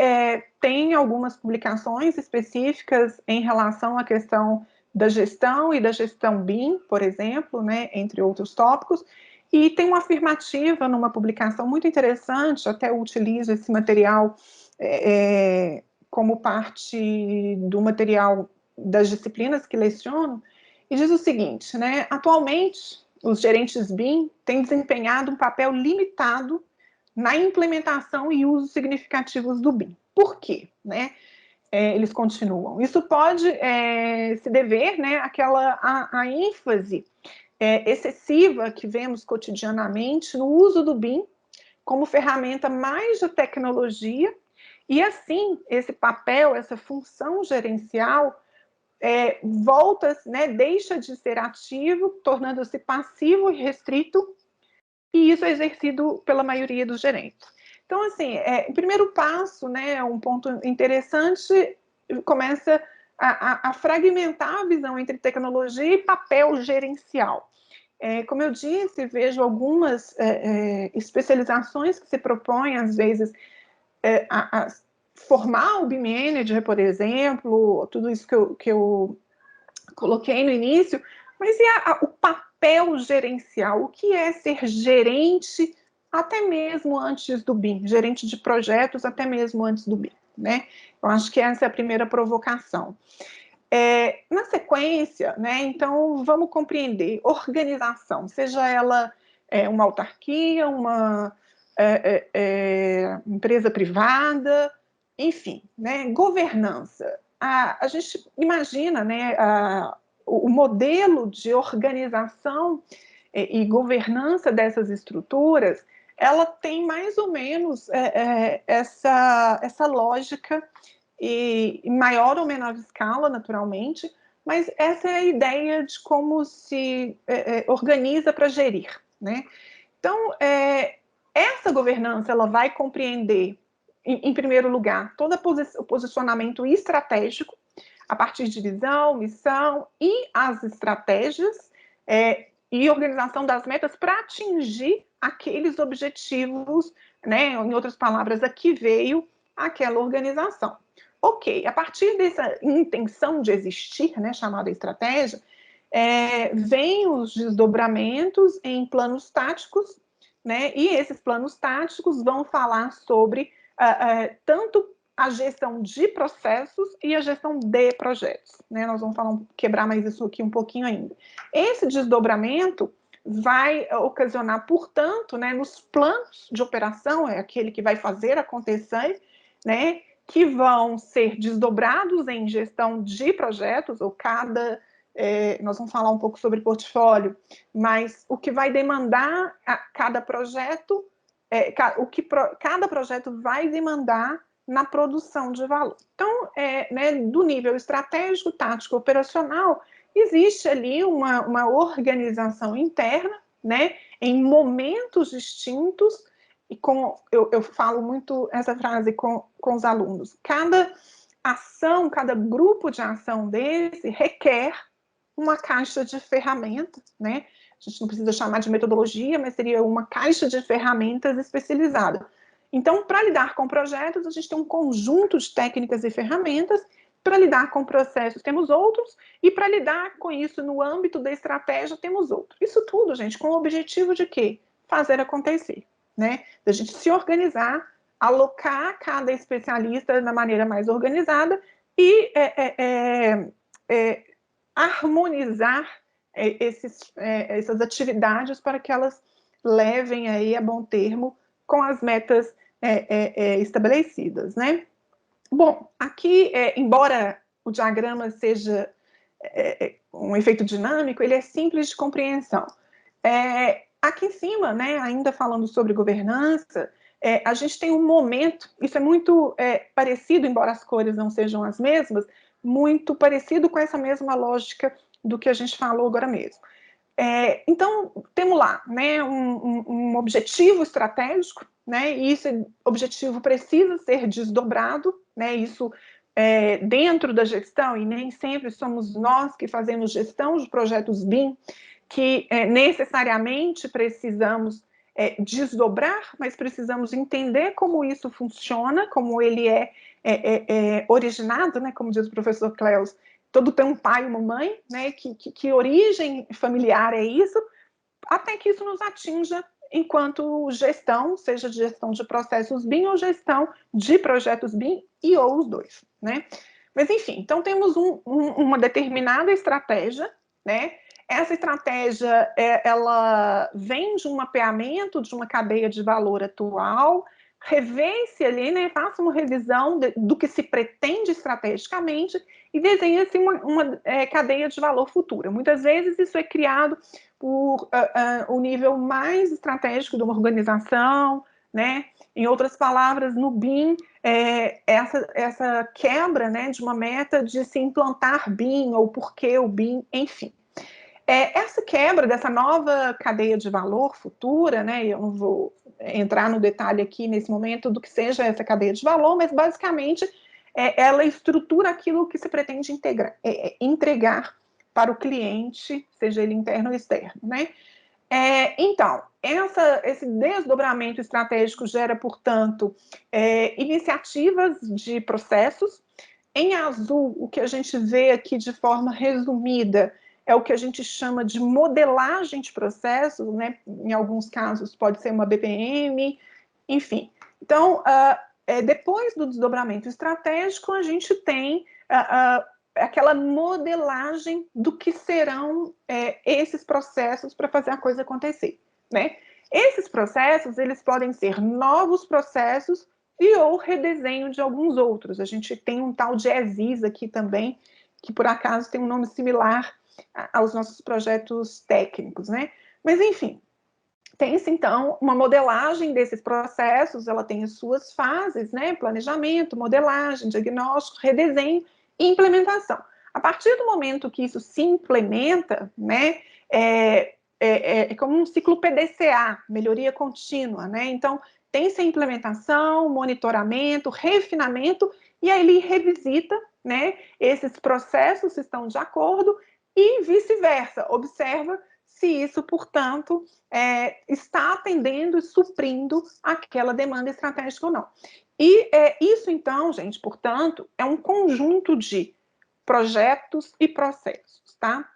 tem algumas publicações específicas em relação à questão da gestão e da gestão BIM, por exemplo, né, entre outros tópicos, e tem uma afirmativa numa publicação muito interessante, até eu utilizo esse material como parte do material das disciplinas que leciono, e diz o seguinte, né? Atualmente, os gerentes BIM têm desempenhado um papel limitado na implementação e uso significativos do BIM. Por quê? Né? Eles continuam. Isso pode se dever, né, à ênfase excessiva que vemos cotidianamente no uso do BIM como ferramenta mais de tecnologia, e assim, esse papel, essa função gerencial volta, né, deixa de ser ativo, tornando-se passivo e restrito, e isso é exercido pela maioria dos gerentes. Então, assim, o primeiro passo, né, um ponto interessante, começa a fragmentar a visão entre tecnologia e papel gerencial. Como eu disse, vejo algumas especializações que se propõem, às vezes, a formar o BIM Manager, por exemplo, tudo isso que eu coloquei no início, mas e o papel gerencial? O que é ser gerente, até mesmo antes do BIM, gerente de projetos, até mesmo antes do BIM, né? Eu acho que essa é a primeira provocação. Na sequência, né, então, vamos compreender organização, seja ela uma autarquia, uma empresa privada, enfim, né, governança. A gente imagina, né, o modelo de organização e governança dessas estruturas, ela tem mais ou menos essa lógica, e em maior ou menor escala, naturalmente, mas essa é a ideia de como se organiza para gerir, né? Então, essa governança, ela vai compreender, em primeiro lugar, todo o posicionamento estratégico, a partir de visão, missão e as estratégias e organização das metas para atingir aqueles objetivos, né? Em outras palavras, aqui veio aquela organização. Ok, a partir dessa intenção de existir, né, chamada estratégia, vem os desdobramentos em planos táticos, né, e esses planos táticos vão falar sobre tanto a gestão de processos e a gestão de projetos, né? Nós vamos quebrar mais isso aqui um pouquinho ainda. Esse desdobramento vai ocasionar, portanto, né, nos planos de operação, é aquele que vai fazer acontecer, né, que vão ser desdobrados em gestão de projetos, ou nós vamos falar um pouco sobre portfólio, mas o que vai demandar a cada projeto, cada projeto vai demandar na produção de valor. Então, né, do nível estratégico, tático, operacional, existe ali uma organização interna, né, em momentos distintos, e eu falo muito essa frase com os alunos, cada ação, cada grupo de ação desse requer uma caixa de ferramentas, né? A gente não precisa chamar de metodologia, mas seria uma caixa de ferramentas especializada. Então, para lidar com projetos, a gente tem um conjunto de técnicas e ferramentas. Para lidar com processos, temos outros, e para lidar com isso no âmbito da estratégia, temos outros. Isso tudo, gente, com o objetivo de quê? Fazer acontecer, né? Da gente se organizar, alocar cada especialista da maneira mais organizada e harmonizar essas atividades para que elas levem aí a bom termo com as metas estabelecidas, né? Bom, aqui, embora o diagrama seja um efeito dinâmico, ele é simples de compreensão. Aqui em cima, né, ainda falando sobre governança, a gente tem um momento, isso é muito parecido, embora as cores não sejam as mesmas, muito parecido com essa mesma lógica do que a gente falou agora mesmo. Então, temos lá, né, um objetivo estratégico, né, e esse objetivo precisa ser desdobrado, né, isso dentro da gestão, e nem sempre somos nós que fazemos gestão de projetos BIM, que necessariamente precisamos desdobrar, mas precisamos entender como isso funciona, como ele é originado, né, como diz o professor Cleus, todo tem um pai e uma mãe, né, que origem familiar é isso, até que isso nos atinja enquanto gestão, seja de gestão de processos BIM ou gestão de projetos BIM, e ou os dois, né? Mas, enfim, então temos uma determinada estratégia, né? Essa estratégia, ela vem de um mapeamento de uma cadeia de valor atual, revê-se ali, né, faça uma revisão do que se pretende estrategicamente e desenha-se uma cadeia de valor futura. Muitas vezes isso é criado por o nível mais estratégico de uma organização, né? Em outras palavras, no BIM, essa quebra, né, de uma meta de se implantar BIM ou por que o BIM, enfim. Essa quebra dessa nova cadeia de valor futura, né, eu não vou entrar no detalhe aqui nesse momento do que seja essa cadeia de valor, mas basicamente ela estrutura aquilo que se pretende entregar para o cliente, seja ele interno ou externo, né? Então, esse desdobramento estratégico gera, portanto, iniciativas de processos. Em azul, o que a gente vê aqui de forma resumida é o que a gente chama de modelagem de processos, né? Em alguns casos pode ser uma BPM, enfim. Então, depois do desdobramento estratégico, a gente tem aquela modelagem do que serão esses processos para fazer a coisa acontecer, né? Esses processos, eles podem ser novos processos e ou redesenho de alguns outros. A gente tem um tal de ESIS aqui também, que por acaso tem um nome similar aos nossos projetos técnicos, né? Mas, enfim, tem-se, então, uma modelagem desses processos, ela tem as suas fases, né? Planejamento, modelagem, diagnóstico, redesenho e implementação. A partir do momento que isso se implementa, né? É como um ciclo PDCA, melhoria contínua, né? Então, tem-se a implementação, monitoramento, refinamento, e aí ele revisita, né? Esses processos estão de acordo e vice-versa, observa se isso, portanto, está atendendo e suprindo aquela demanda estratégica ou não. E isso, então, gente, portanto, é um conjunto de projetos e processos, tá?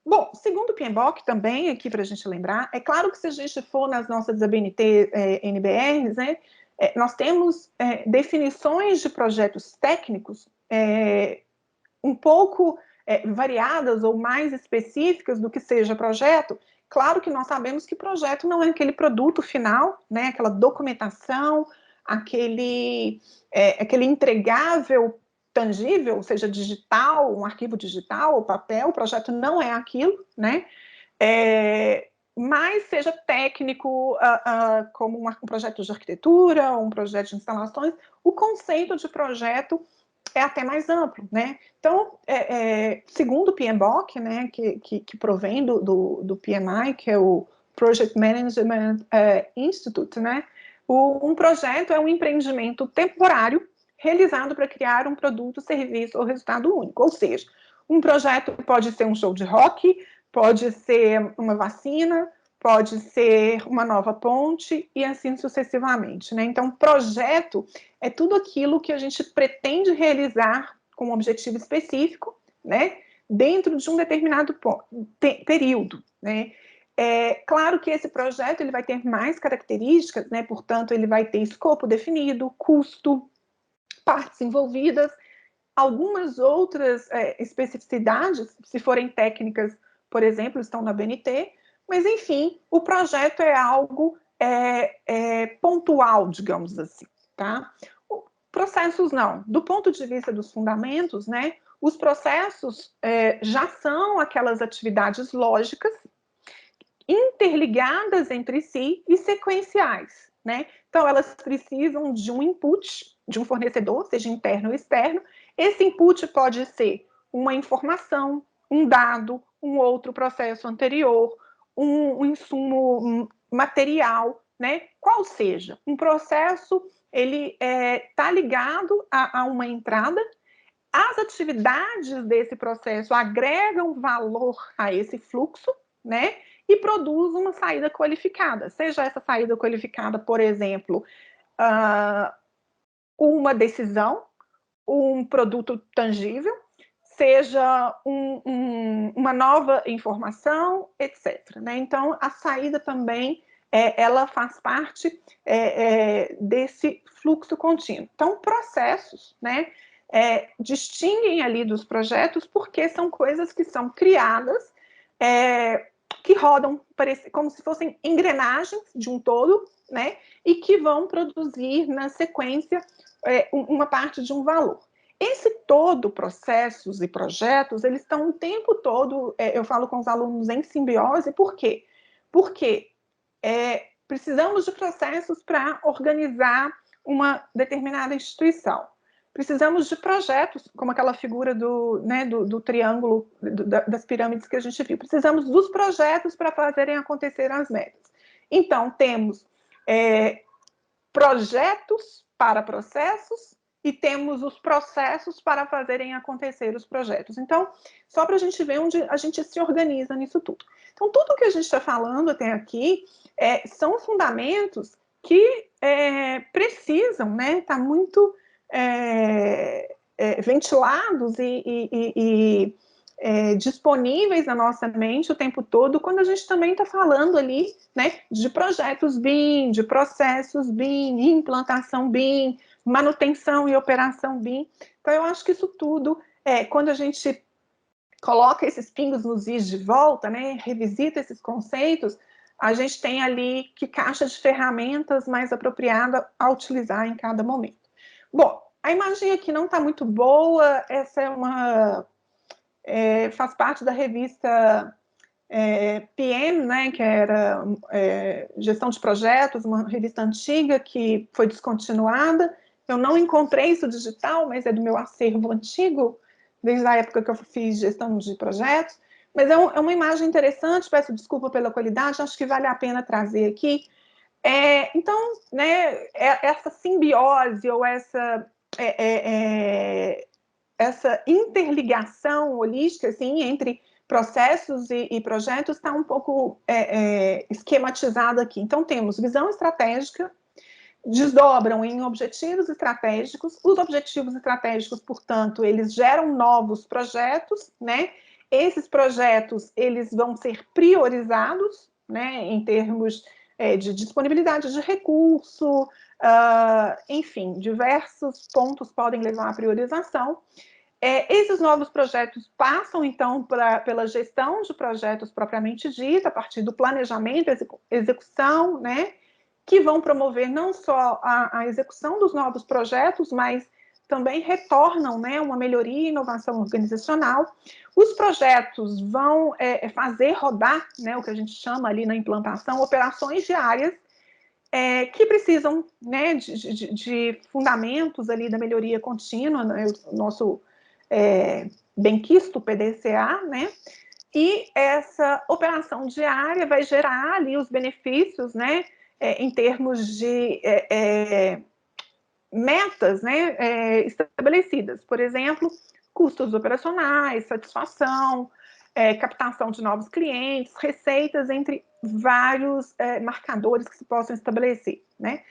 Bom, segundo o PMBOK também, aqui para a gente lembrar, é claro que se a gente for nas nossas ABNT, NBRs, né, nós temos definições de projetos técnicos um pouco variadas ou mais específicas do que seja projeto. Claro que nós sabemos que projeto não é aquele produto final, né, aquela documentação, aquele entregável tangível, seja digital, um arquivo digital ou papel, o projeto não é aquilo, né? Mas seja técnico, como um projeto de arquitetura, um projeto de instalações, o conceito de projeto é até mais amplo, né? Então, segundo o PMBOK, né, que provém do PMI, que é o Project Management Institute, né? Um projeto é um empreendimento temporário realizado para criar um produto, serviço ou resultado único. Ou seja, um projeto pode ser um show de rock, pode ser uma vacina, pode ser uma nova ponte e assim sucessivamente, né? Então, projeto é tudo aquilo que a gente pretende realizar com um objetivo específico, né? Dentro de um determinado período, né? Claro que esse projeto ele vai ter mais características, né? Portanto, ele vai ter escopo definido, custo, partes envolvidas, algumas outras especificidades, se forem técnicas, por exemplo, estão na BNT, mas, enfim, o projeto é algo pontual, digamos assim, tá? Processos não. Do ponto de vista dos fundamentos, né, os processos já são aquelas atividades lógicas interligadas entre si e sequenciais, né? Então, elas precisam de um input, de um fornecedor, seja interno ou externo. Esse input pode ser uma informação, um dado, um outro processo anterior, um insumo material, né? Qual seja, um processo, ele está ligado a uma entrada. As atividades desse processo agregam valor a esse fluxo, né? E produz uma saída qualificada. Seja essa saída qualificada, por exemplo, uma decisão, um produto tangível, seja uma nova informação, etc. Né? Então, a saída também ela faz parte desse fluxo contínuo. Então, processos, né, distinguem ali dos projetos porque são coisas que são criadas, que rodam como se fossem engrenagens de um todo, né, e que vão produzir na sequência uma parte de um valor. Esse todo, processos e projetos, eles estão o tempo todo, eu falo com os alunos em simbiose, por quê? Porque precisamos de processos para organizar uma determinada instituição. Precisamos de projetos, como aquela figura do triângulo, das pirâmides que a gente viu. Precisamos dos projetos para fazerem acontecer as metas. Então, temos projetos para processos e temos os processos para fazerem acontecer os projetos. Então, só para a gente ver onde a gente se organiza nisso tudo. Então, tudo que a gente está falando até aqui são fundamentos que precisam, né, estar muito ventilados e disponíveis na nossa mente o tempo todo, quando a gente também está falando ali, né, de projetos BIM, de processos BIM, implantação BIM, manutenção e operação BIM. Então, eu acho que isso tudo, quando a gente coloca esses pingos nos is de volta, né, revisita esses conceitos, a gente tem ali que caixa de ferramentas mais apropriada a utilizar em cada momento. Bom, a imagem aqui não está muito boa, essa faz parte da revista PM, né, que era Gestão de Projetos, uma revista antiga que foi descontinuada. Eu não encontrei isso digital, mas é do meu acervo antigo, desde a época que eu fiz gestão de projetos. Mas é uma imagem interessante, peço desculpa pela qualidade, acho que vale a pena trazer aqui. Então, né, essa simbiose ou essa interligação holística, assim, entre processos e projetos está um pouco esquematizada aqui. Então, temos visão estratégica, desdobram em objetivos estratégicos. Os objetivos estratégicos, portanto, eles geram novos projetos, né? Esses projetos, eles vão ser priorizados, né, em termos de disponibilidade de recurso, enfim, diversos pontos podem levar à priorização. Esses novos projetos passam, então, pela gestão de projetos propriamente dita, a partir do planejamento, execução, né, que vão promover não só a execução dos novos projetos, mas também retornam, né, uma melhoria e inovação organizacional. Os projetos vão fazer rodar, né, o que a gente chama ali na implantação, operações diárias, que precisam, né, de fundamentos ali da melhoria contínua, né, o nosso benquisto PDCA, né, e essa operação diária vai gerar ali os benefícios, né, em termos de metas, né, estabelecidas. Por exemplo, custos operacionais, satisfação, captação de novos clientes, receitas, entre vários marcadores que se possam estabelecer, né?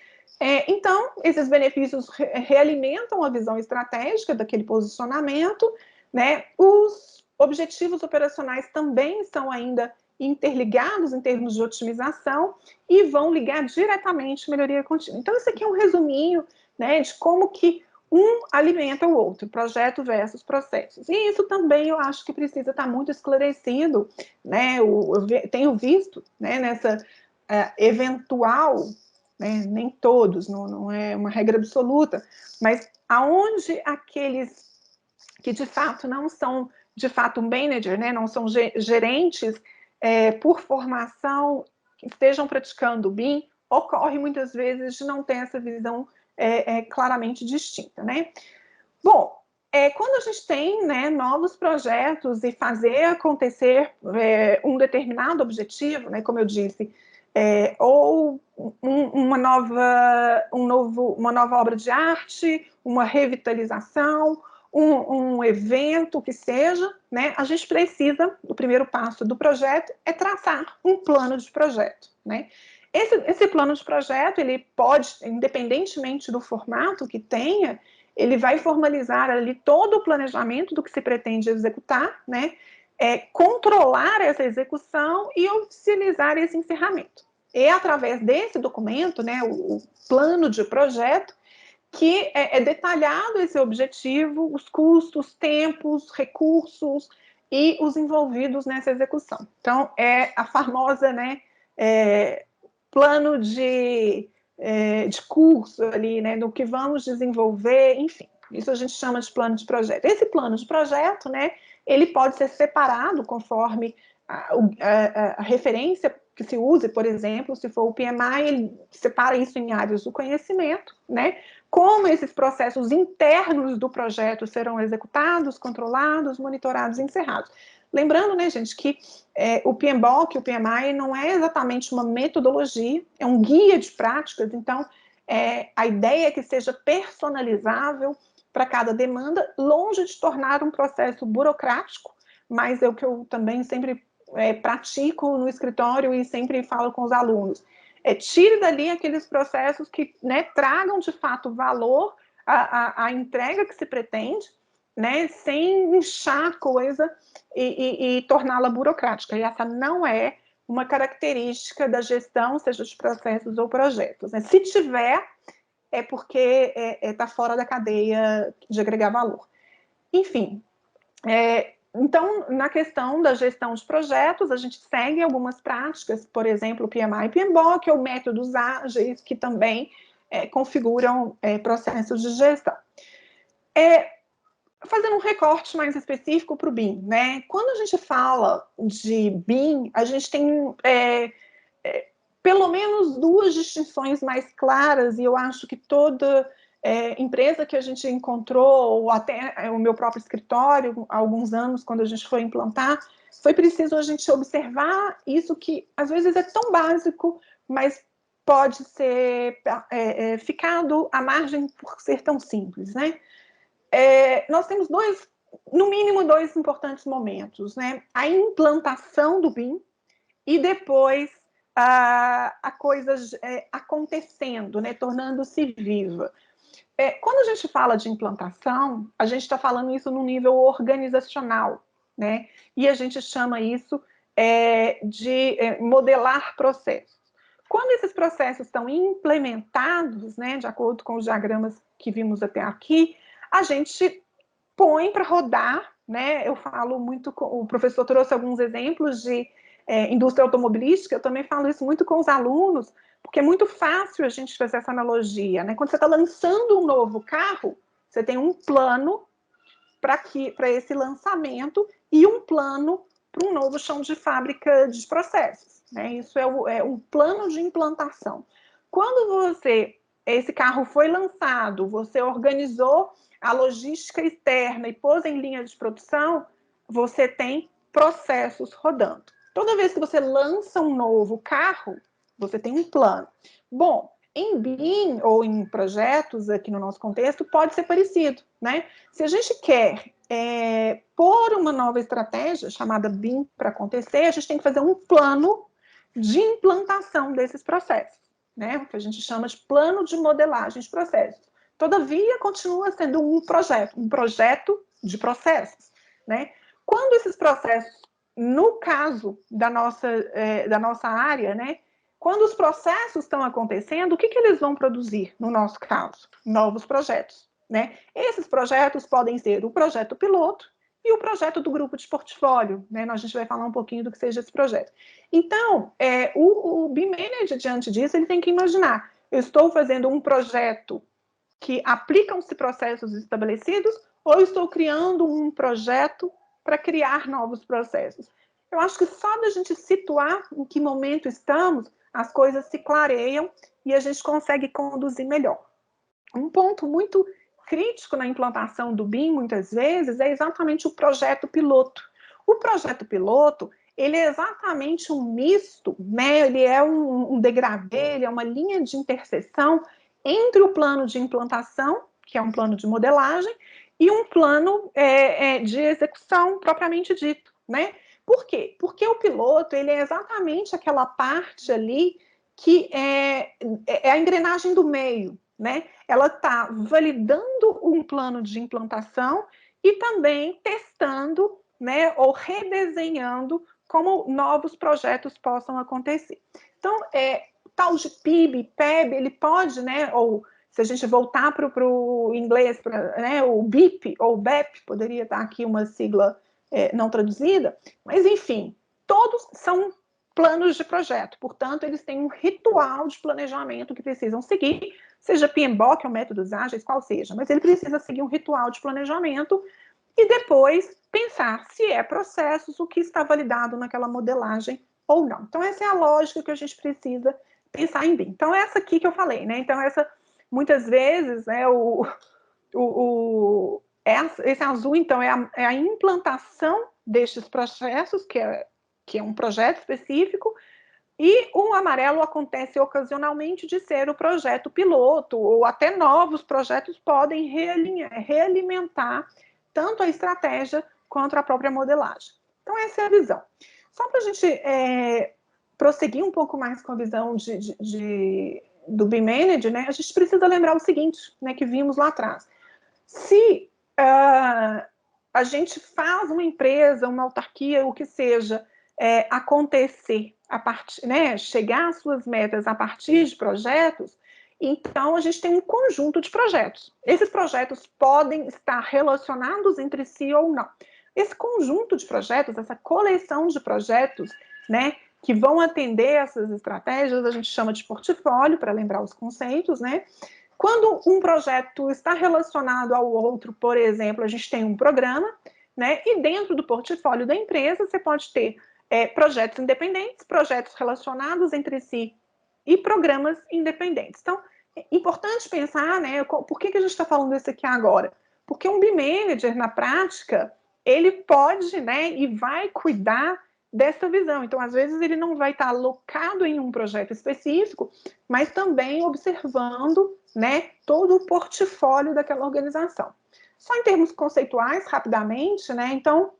Então, esses benefícios realimentam a visão estratégica daquele posicionamento, né? Os objetivos operacionais também estão ainda interligados em termos de otimização e vão ligar diretamente à melhoria contínua. Então, isso aqui é um resuminho, né, de como que um alimenta o outro, projeto versus processos. E isso também eu acho que precisa estar muito esclarecido, né? Eu tenho visto, né, nessa eventual, né, nem todos, não é uma regra absoluta, mas aonde aqueles que de fato não são de fato manager, né, não são gerentes por formação, que estejam praticando BIM, ocorre muitas vezes de não ter essa visão claramente distinta, né? Bom, quando a gente tem, né, novos projetos e fazer acontecer um determinado objetivo, né, como eu disse, ou uma nova obra de arte, uma revitalização, um evento que seja, né, a gente precisa, o primeiro passo do projeto é traçar um plano de projeto, né? Esse plano de projeto, ele pode, independentemente do formato que tenha, ele vai formalizar ali todo o planejamento do que se pretende executar, né? Controlar essa execução e oficializar esse encerramento. é através desse documento, né, o plano de projeto, que é detalhado esse objetivo, os custos, tempos, recursos e os envolvidos nessa execução. Então, é a famosa, né, plano de curso ali, né, do que vamos desenvolver, enfim, isso a gente chama de plano de projeto. Esse plano de projeto, né, ele pode ser separado conforme a referência que se use, por exemplo, se for o PMI, ele separa isso em áreas do conhecimento, né, como esses processos internos do projeto serão executados, controlados, monitorados e encerrados. Lembrando, né, gente, que o PMBOK, o PMI, não é exatamente uma metodologia, é um guia de práticas, então a ideia é que seja personalizável para cada demanda, longe de tornar um processo burocrático, mas é o que eu também sempre pratico no escritório e sempre falo com os alunos. Tire dali aqueles processos que, né, tragam de fato valor à entrega que se pretende, né, sem inchar a coisa e torná-la burocrática. E essa não é uma característica da gestão, seja de processos ou projetos, né? Se tiver, é porque está fora da cadeia de agregar valor. Enfim, então, na questão da gestão de projetos, a gente segue algumas práticas, por exemplo, o PMI e PMBOK, ou métodos ágeis, que também configuram processos de gestão. Fazendo um recorte mais específico para o BIM, né? Quando a gente fala de BIM, a gente tem pelo menos duas distinções mais claras, e eu acho que toda empresa que a gente encontrou, ou até o meu próprio escritório, há alguns anos, quando a gente foi implantar, foi preciso a gente observar isso que, às vezes, é tão básico, mas pode ser ficado à margem por ser tão simples, né? Nós temos no mínimo dois importantes momentos, né? A implantação do BIM e depois a coisa acontecendo, né? Tornando-se viva. Quando a gente fala de implantação, a gente está falando isso no nível organizacional, né? E a gente chama isso de modelar processos. Quando esses processos estão implementados, né, de acordo com os diagramas que vimos até aqui, a gente põe para rodar, né? Eu falo muito, o professor trouxe alguns exemplos de indústria automobilística, eu também falo isso muito com os alunos, porque é muito fácil a gente fazer essa analogia, né? Quando você está lançando um novo carro, você tem um plano para esse lançamento e um plano para um novo chão de fábrica de processos, né? Isso é um plano de implantação. Quando esse carro foi lançado, você organizou a logística externa e pôs em linha de produção, você tem processos rodando. Toda vez que você lança um novo carro, você tem um plano. Bom, em BIM ou em projetos, aqui no nosso contexto, pode ser parecido, né? Se a gente quer pôr uma nova estratégia chamada BIM para acontecer, a gente tem que fazer um plano de implantação desses processos, né? O que a gente chama de plano de modelagem de processos. Todavia, continua sendo um projeto de processos, né? Quando esses processos, no caso da nossa área, né? Quando os processos estão acontecendo, o que eles vão produzir, no nosso caso? Novos projetos, né? Esses projetos podem ser o projeto piloto e o projeto do grupo de portfólio, né? A gente vai falar um pouquinho do que seja esse projeto. Então, o BIM Manager, diante disso, ele tem que imaginar, eu estou fazendo um projeto que aplicam-se processos estabelecidos ou eu estou criando um projeto para criar novos processos? Eu acho que só da gente situar em que momento estamos, as coisas se clareiam e a gente consegue conduzir melhor. Um ponto muito crítico na implantação do BIM, muitas vezes, é exatamente o projeto piloto. O projeto piloto, ele é exatamente um misto, né? Ele é um degradê, ele é uma linha de interseção entre o plano de implantação, que é um plano de modelagem, e um plano de execução propriamente dito, né? Por quê? Porque o piloto, ele é exatamente aquela parte ali que é a engrenagem do meio, né? Ela está validando um plano de implantação e também testando, né, ou redesenhando como novos projetos possam acontecer. Então, tal de PIB, PEB, ele pode, né, ou se a gente voltar para o inglês, né, o BIP ou BEP, poderia estar aqui uma sigla não traduzida, mas, enfim, todos são planos de projeto, portanto, eles têm um ritual de planejamento que precisam seguir, seja PMBOK ou métodos ágeis, qual seja, mas ele precisa seguir um ritual de planejamento e depois pensar se é processos, o que está validado naquela modelagem ou não. Então, essa é a lógica que a gente precisa pensar em BIM. Então, essa aqui que eu falei, né? Então, muitas vezes, né, esse azul, então, é a implantação destes processos, que é um projeto específico, e o amarelo acontece ocasionalmente de ser o projeto piloto, ou até novos projetos podem realimentar tanto a estratégia quanto a própria modelagem. Então, essa é a visão. Só para a gente prosseguir um pouco mais com a visão do BIM Manager, né, a gente precisa lembrar o seguinte, né, que vimos lá atrás. Se a gente faz uma empresa, uma autarquia, o que seja, acontecer, né, chegar às suas metas a partir de projetos, então a gente tem um conjunto de projetos. Esses projetos podem estar relacionados entre si ou não. Esse conjunto de projetos, essa coleção de projetos, né, que vão atender essas estratégias, a gente chama de portfólio, para lembrar os conceitos, né? Quando um projeto está relacionado ao outro, por exemplo, a gente tem um programa, né? E dentro do portfólio da empresa, você pode ter projetos independentes, projetos relacionados entre si e programas independentes. Então, é importante pensar, né? Por que a gente está falando isso aqui agora? Porque um BIM Manager, na prática, ele pode, né, e vai cuidar dessa visão. Então, às vezes, ele não vai estar alocado em um projeto específico, mas também observando, né, todo o portfólio daquela organização. Só em termos conceituais, rapidamente, né, então,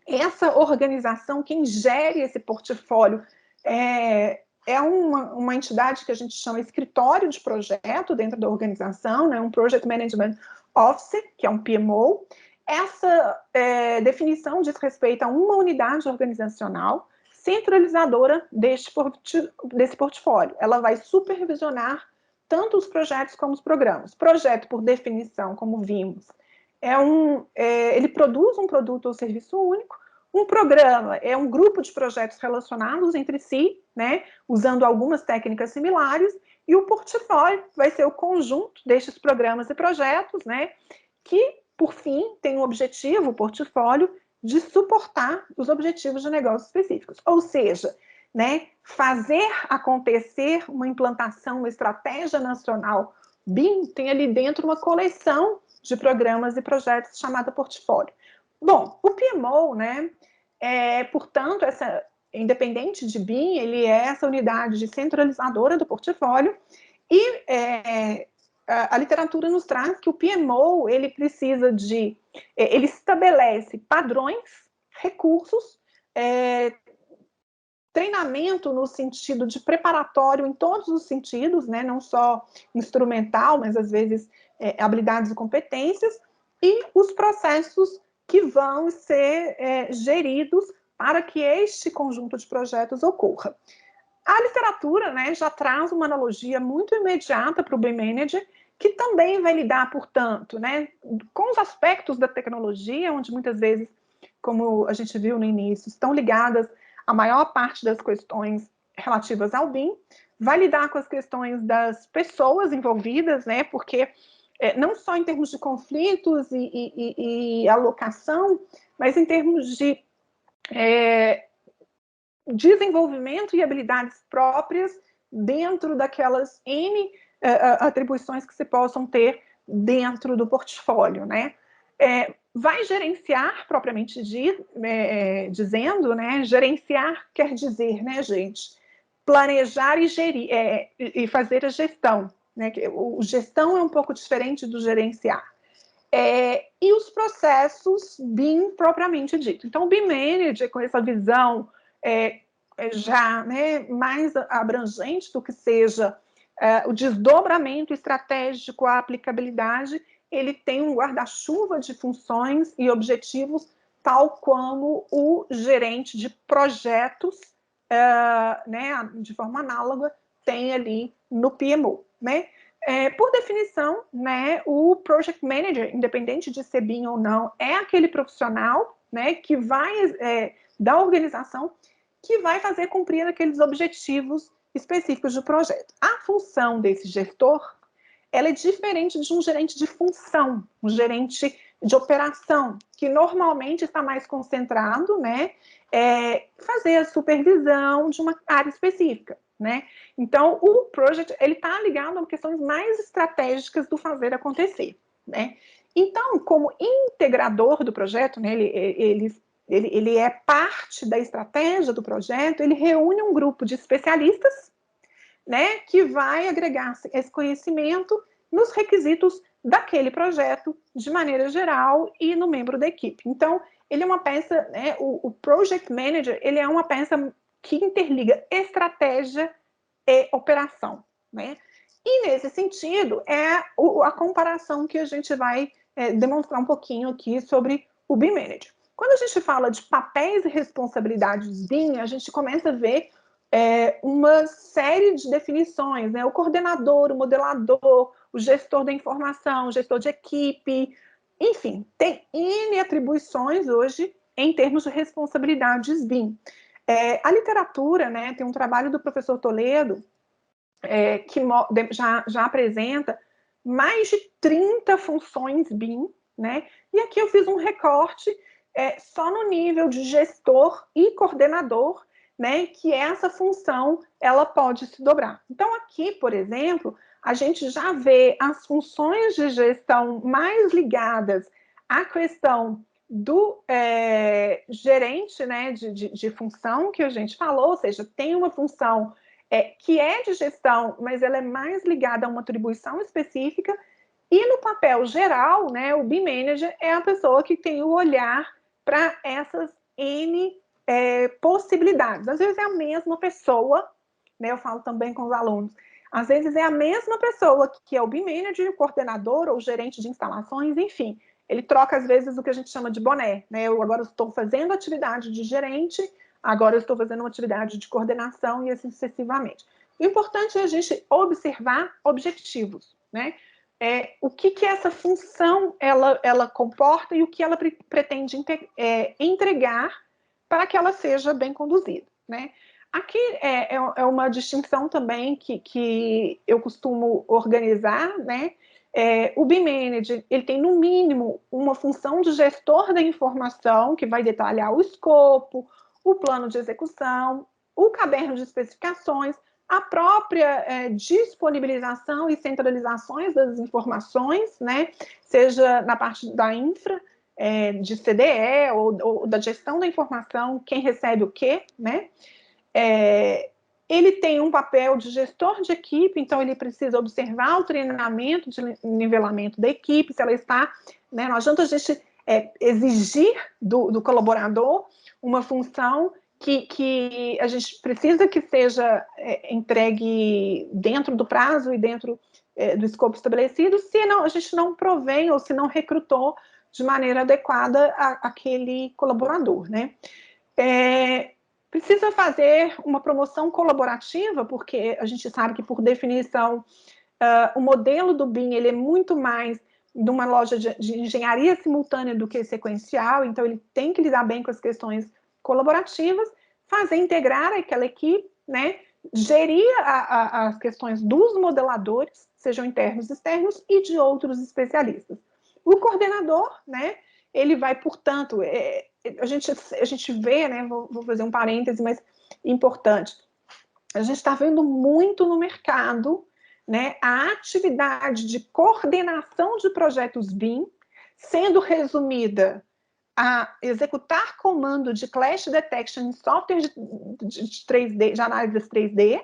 essa organização, quem gere esse portfólio é uma entidade que a gente chama escritório de projeto dentro da organização, né, um Project Management Office, que é um PMO. Essa definição diz respeito a uma unidade organizacional centralizadora desse portfólio. Ela vai supervisionar tanto os projetos como os programas. Projeto, por definição, como vimos, ele produz um produto ou serviço único. Um programa é um grupo de projetos relacionados entre si, né, usando algumas técnicas similares, e o portfólio vai ser o conjunto destes programas e projetos, né, que, por fim, tem o objetivo, o portfólio, de suportar os objetivos de negócio específicos. Ou seja, né, fazer acontecer uma implantação, uma estratégia nacional BIM, tem ali dentro uma coleção de programas e projetos chamada portfólio. Bom, o PMO, né, portanto, independente de BIM, ele é essa unidade centralizadora do portfólio, e a literatura nos traz que o PMO, ele estabelece padrões, recursos, treinamento no sentido de preparatório em todos os sentidos, né, não só instrumental, mas às vezes habilidades e competências, e os processos que vão ser geridos para que este conjunto de projetos ocorra. A literatura, né, já traz uma analogia muito imediata para o BIM Manager, que também vai lidar, portanto, né, com os aspectos da tecnologia, onde muitas vezes, como a gente viu no início, estão ligadas a maior parte das questões relativas ao BIM, vai lidar com as questões das pessoas envolvidas, né, porque não só em termos de conflitos e alocação, mas em termos de desenvolvimento e habilidades próprias dentro daquelas N atribuições que se possam ter dentro do portfólio, né? Vai gerenciar, propriamente dizendo, né? Gerenciar quer dizer, né, gente? Planejar e gerir, e fazer a gestão, né? O gestão é um pouco diferente do gerenciar. E os processos BIM propriamente dito. Então, o BIM Manager, com essa visão já, né, mais abrangente do que seja o desdobramento estratégico, a aplicabilidade, ele tem um guarda-chuva de funções e objetivos, tal como o gerente de projetos né, de forma análoga, tem ali no PMO, né? Por definição, né, o Project Manager, independente de ser BIM ou não, é aquele profissional, né, que vai, da organização, que vai fazer cumprir aqueles objetivos específicos do projeto. A função desse gestor, ela é diferente de um gerente de função, um gerente de operação, que normalmente está mais concentrado, né, fazer a supervisão de uma área específica, né? Então, o project, ele está ligado a questões mais estratégicas do fazer acontecer, né? Então, como integrador do projeto, né, ele é parte da estratégia do projeto, ele reúne um grupo de especialistas, né, que vai agregar esse conhecimento nos requisitos daquele projeto, de maneira geral, e no membro da equipe. Então, ele é uma peça, né, o Project Manager, ele é uma peça que interliga estratégia e operação, né? E, nesse sentido, a comparação que a gente vai demonstrar um pouquinho aqui sobre o BIM Manager. Quando a gente fala de papéis e responsabilidades BIM, a gente começa a ver uma série de definições, né? O coordenador, o modelador, o gestor da informação, o gestor de equipe, enfim, tem N atribuições hoje em termos de responsabilidades BIM. A literatura, né, tem um trabalho do professor Toledo, que já apresenta mais de 30 funções BIM, né? E aqui eu fiz um recorte só no nível de gestor e coordenador, né, que essa função ela pode se dobrar. Então, aqui, por exemplo, a gente já vê as funções de gestão mais ligadas à questão do gerente, né, de função que a gente falou, ou seja, tem uma função que é de gestão, mas ela é mais ligada a uma atribuição específica, e no papel geral, né, o BIM Manager é a pessoa que tem o olhar para essas N possibilidades. Às vezes é a mesma pessoa, né, eu falo também com os alunos, às vezes é a mesma pessoa que é o BIM Manager, o coordenador ou gerente de instalações, enfim, ele troca às vezes o que a gente chama de boné, né? Eu agora estou fazendo atividade de gerente, agora eu estou fazendo uma atividade de coordenação e assim sucessivamente. O importante é a gente observar objetivos, né? O que essa função ela comporta e o que ela pretende entregar para que ela seja bem conduzida, né? Aqui é uma distinção também que eu costumo organizar, né? O BIM Manager, ele tem, no mínimo, uma função de gestor da informação, que vai detalhar o escopo, o plano de execução, o caderno de especificações, a própria disponibilização e centralizações das informações, né? Seja na parte da infra, de CDE, ou da gestão da informação, quem recebe o quê, né? Ele tem um papel de gestor de equipe, então ele precisa observar o treinamento de nivelamento da equipe, se ela está, né, não adianta a gente exigir do colaborador uma função que a gente precisa que seja entregue dentro do prazo e dentro do escopo estabelecido, se não, a gente não provém ou se não recrutou de maneira adequada aquele colaborador, né? Precisa fazer uma promoção colaborativa, porque a gente sabe que, por definição, o modelo do BIM ele é muito mais de uma loja de engenharia simultânea do que sequencial, então ele tem que lidar bem com as questões colaborativas, integrar aquela equipe, né, gerir as questões dos modeladores, sejam internos e externos, e de outros especialistas. O coordenador, né, ele vai, portanto, a gente vê, né, vou fazer um parêntese, mas importante, a gente está vendo muito no mercado, né, a atividade de coordenação de projetos BIM sendo resumida a executar comando de clash detection em software de 3D, de análise 3D,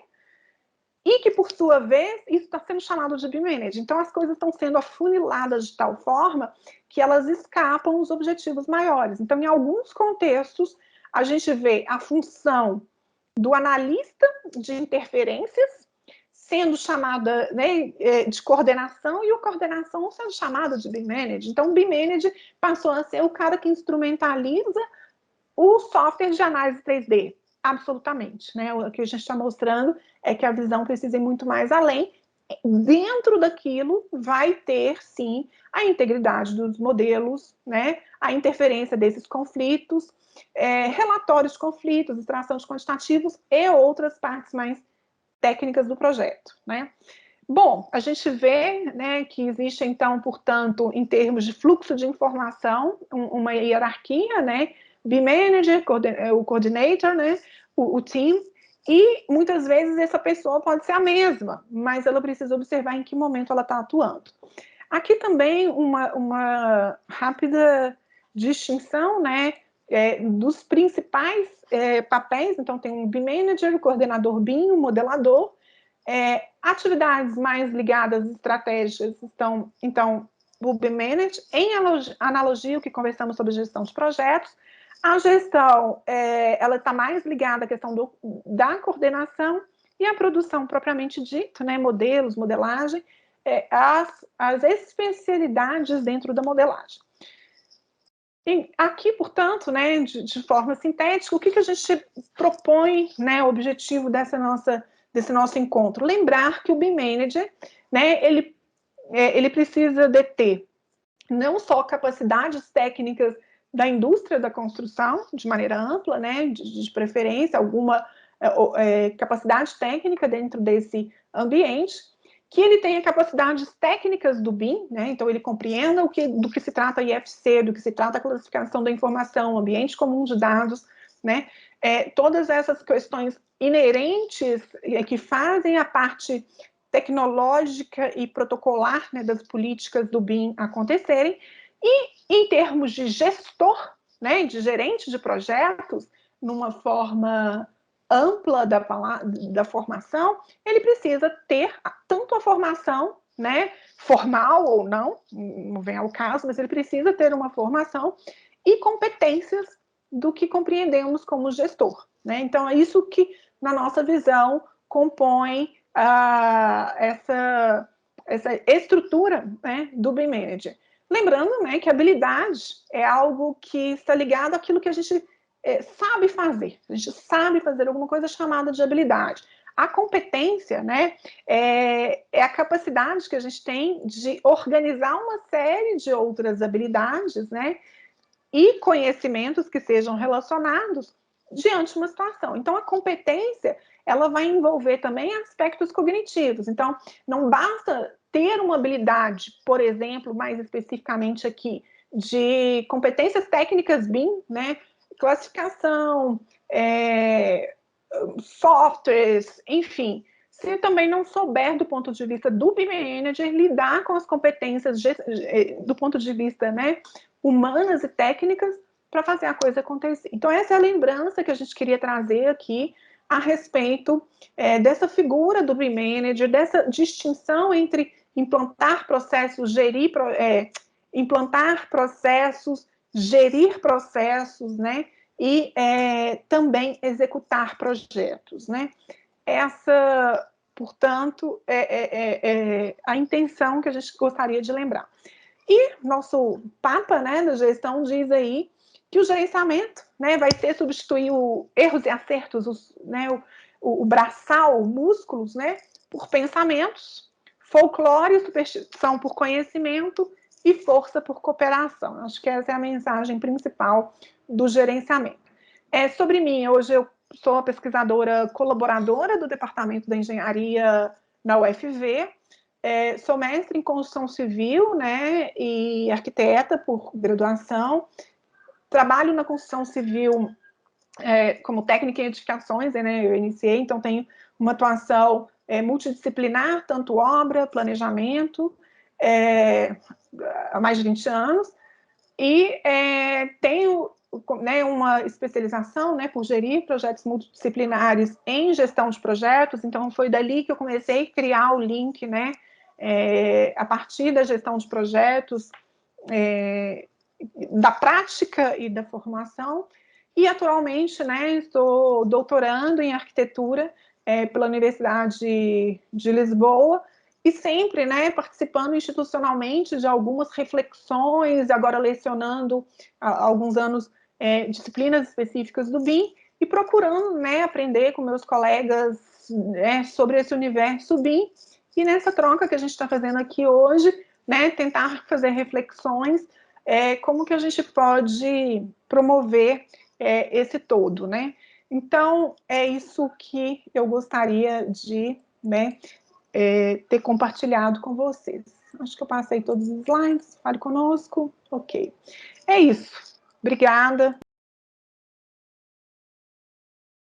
e que, por sua vez, isso está sendo chamado de BIM Manager. Então, as coisas estão sendo afuniladas de tal forma que elas escapam os objetivos maiores. Então, em alguns contextos, a gente vê a função do analista de interferências sendo chamada, né, de coordenação, e a coordenação sendo chamada de BIM Manager. Então, o BIM Manager passou a ser o cara que instrumentaliza o software de análise 3D. absolutamente, né? O que a gente está mostrando é que a visão precisa ir muito mais além. Dentro daquilo vai ter, sim, a integridade dos modelos, né? A interferência desses conflitos, relatórios de conflitos, extração de quantitativos e outras partes mais técnicas do projeto, né? Bom, a gente vê, né, que existe, então, portanto, em termos de fluxo de informação, uma hierarquia, né? B-Manager, o Coordinator, né? O Team, e muitas vezes essa pessoa pode ser a mesma, mas ela precisa observar em que momento ela está atuando. Aqui também uma rápida distinção, né? Dos principais papéis, então tem um B-Manager, o coordenador BIM, o modelador. Atividades mais ligadas às estratégias estão, então, o B-Manager, em analogia ao que conversamos sobre gestão de projetos. A gestão, ela está mais ligada à questão da coordenação e à produção propriamente dita, né, modelos, modelagem, as especialidades dentro da modelagem. E aqui, portanto, né, de forma sintética, o que a gente propõe, né, o objetivo desse nosso encontro? Lembrar que o BIM Manager, né, ele precisa deter não só capacidades técnicas da indústria da construção, de maneira ampla, né, de preferência, alguma capacidade técnica dentro desse ambiente, que ele tenha capacidades técnicas do BIM, né, então ele compreenda do que se trata a IFC, do que se trata a classificação da informação, ambiente comum de dados, né, todas essas questões inerentes que fazem a parte tecnológica e protocolar, né, das políticas do BIM acontecerem, e em termos de gestor, né, de gerente de projetos, numa forma ampla da formação, ele precisa ter tanto a formação, né, formal ou não vem ao caso, mas ele precisa ter uma formação e competências do que compreendemos como gestor, né? Então, é isso que, na nossa visão, compõe essa estrutura, né, do BIM Manager. Lembrando, né, que habilidade é algo que está ligado àquilo que a gente sabe fazer. A gente sabe fazer alguma coisa chamada de habilidade. A competência, né, é a capacidade que a gente tem de organizar uma série de outras habilidades, né, e conhecimentos que sejam relacionados diante de uma situação. Então, a competência, ela vai envolver também aspectos cognitivos. Então, não basta ter uma habilidade, por exemplo, mais especificamente aqui, de competências técnicas BIM, né, classificação, softwares, enfim, se eu também não souber, do ponto de vista do BIM Manager, lidar com as competências do ponto de vista, né, humanas e técnicas para fazer a coisa acontecer. Então, essa é a lembrança que a gente queria trazer aqui a respeito dessa figura do BIM Manager, dessa distinção entre implantar processos, implantar processos, gerir processos, né, e também executar projetos, né? Essa, portanto, é a intenção que a gente gostaria de lembrar. E nosso Papa, né, da gestão diz aí que o gerenciamento, né, vai ser substituir erros e acertos, o braçal, músculos, né, por pensamentos, folclore e superstição por conhecimento e força por cooperação. Acho que essa é a mensagem principal do gerenciamento. Sobre mim, hoje eu sou a pesquisadora colaboradora do Departamento da Engenharia na UFV, sou mestre em construção civil, né, e arquiteta por graduação, trabalho na construção civil como técnica em edificações, né, eu iniciei, então tenho uma atuação multidisciplinar, tanto obra, planejamento, há mais de 20 anos, e tenho, né, uma especialização, né, por gerir projetos multidisciplinares em gestão de projetos, então foi dali que eu comecei a criar o link, né, a partir da gestão de projetos, da prática e da formação, e atualmente, né, estou doutorando em arquitetura pela Universidade de Lisboa, e sempre, né, participando institucionalmente de algumas reflexões, agora lecionando há alguns anos disciplinas específicas do BIM, e procurando, né, aprender com meus colegas sobre esse universo BIM, e nessa troca que a gente está fazendo aqui hoje, né, tentar fazer reflexões, como que a gente pode promover esse todo, né? Então, é isso que eu gostaria de, né, ter compartilhado com vocês. Acho que eu passei todos os slides, fale conosco, ok. É isso, obrigada.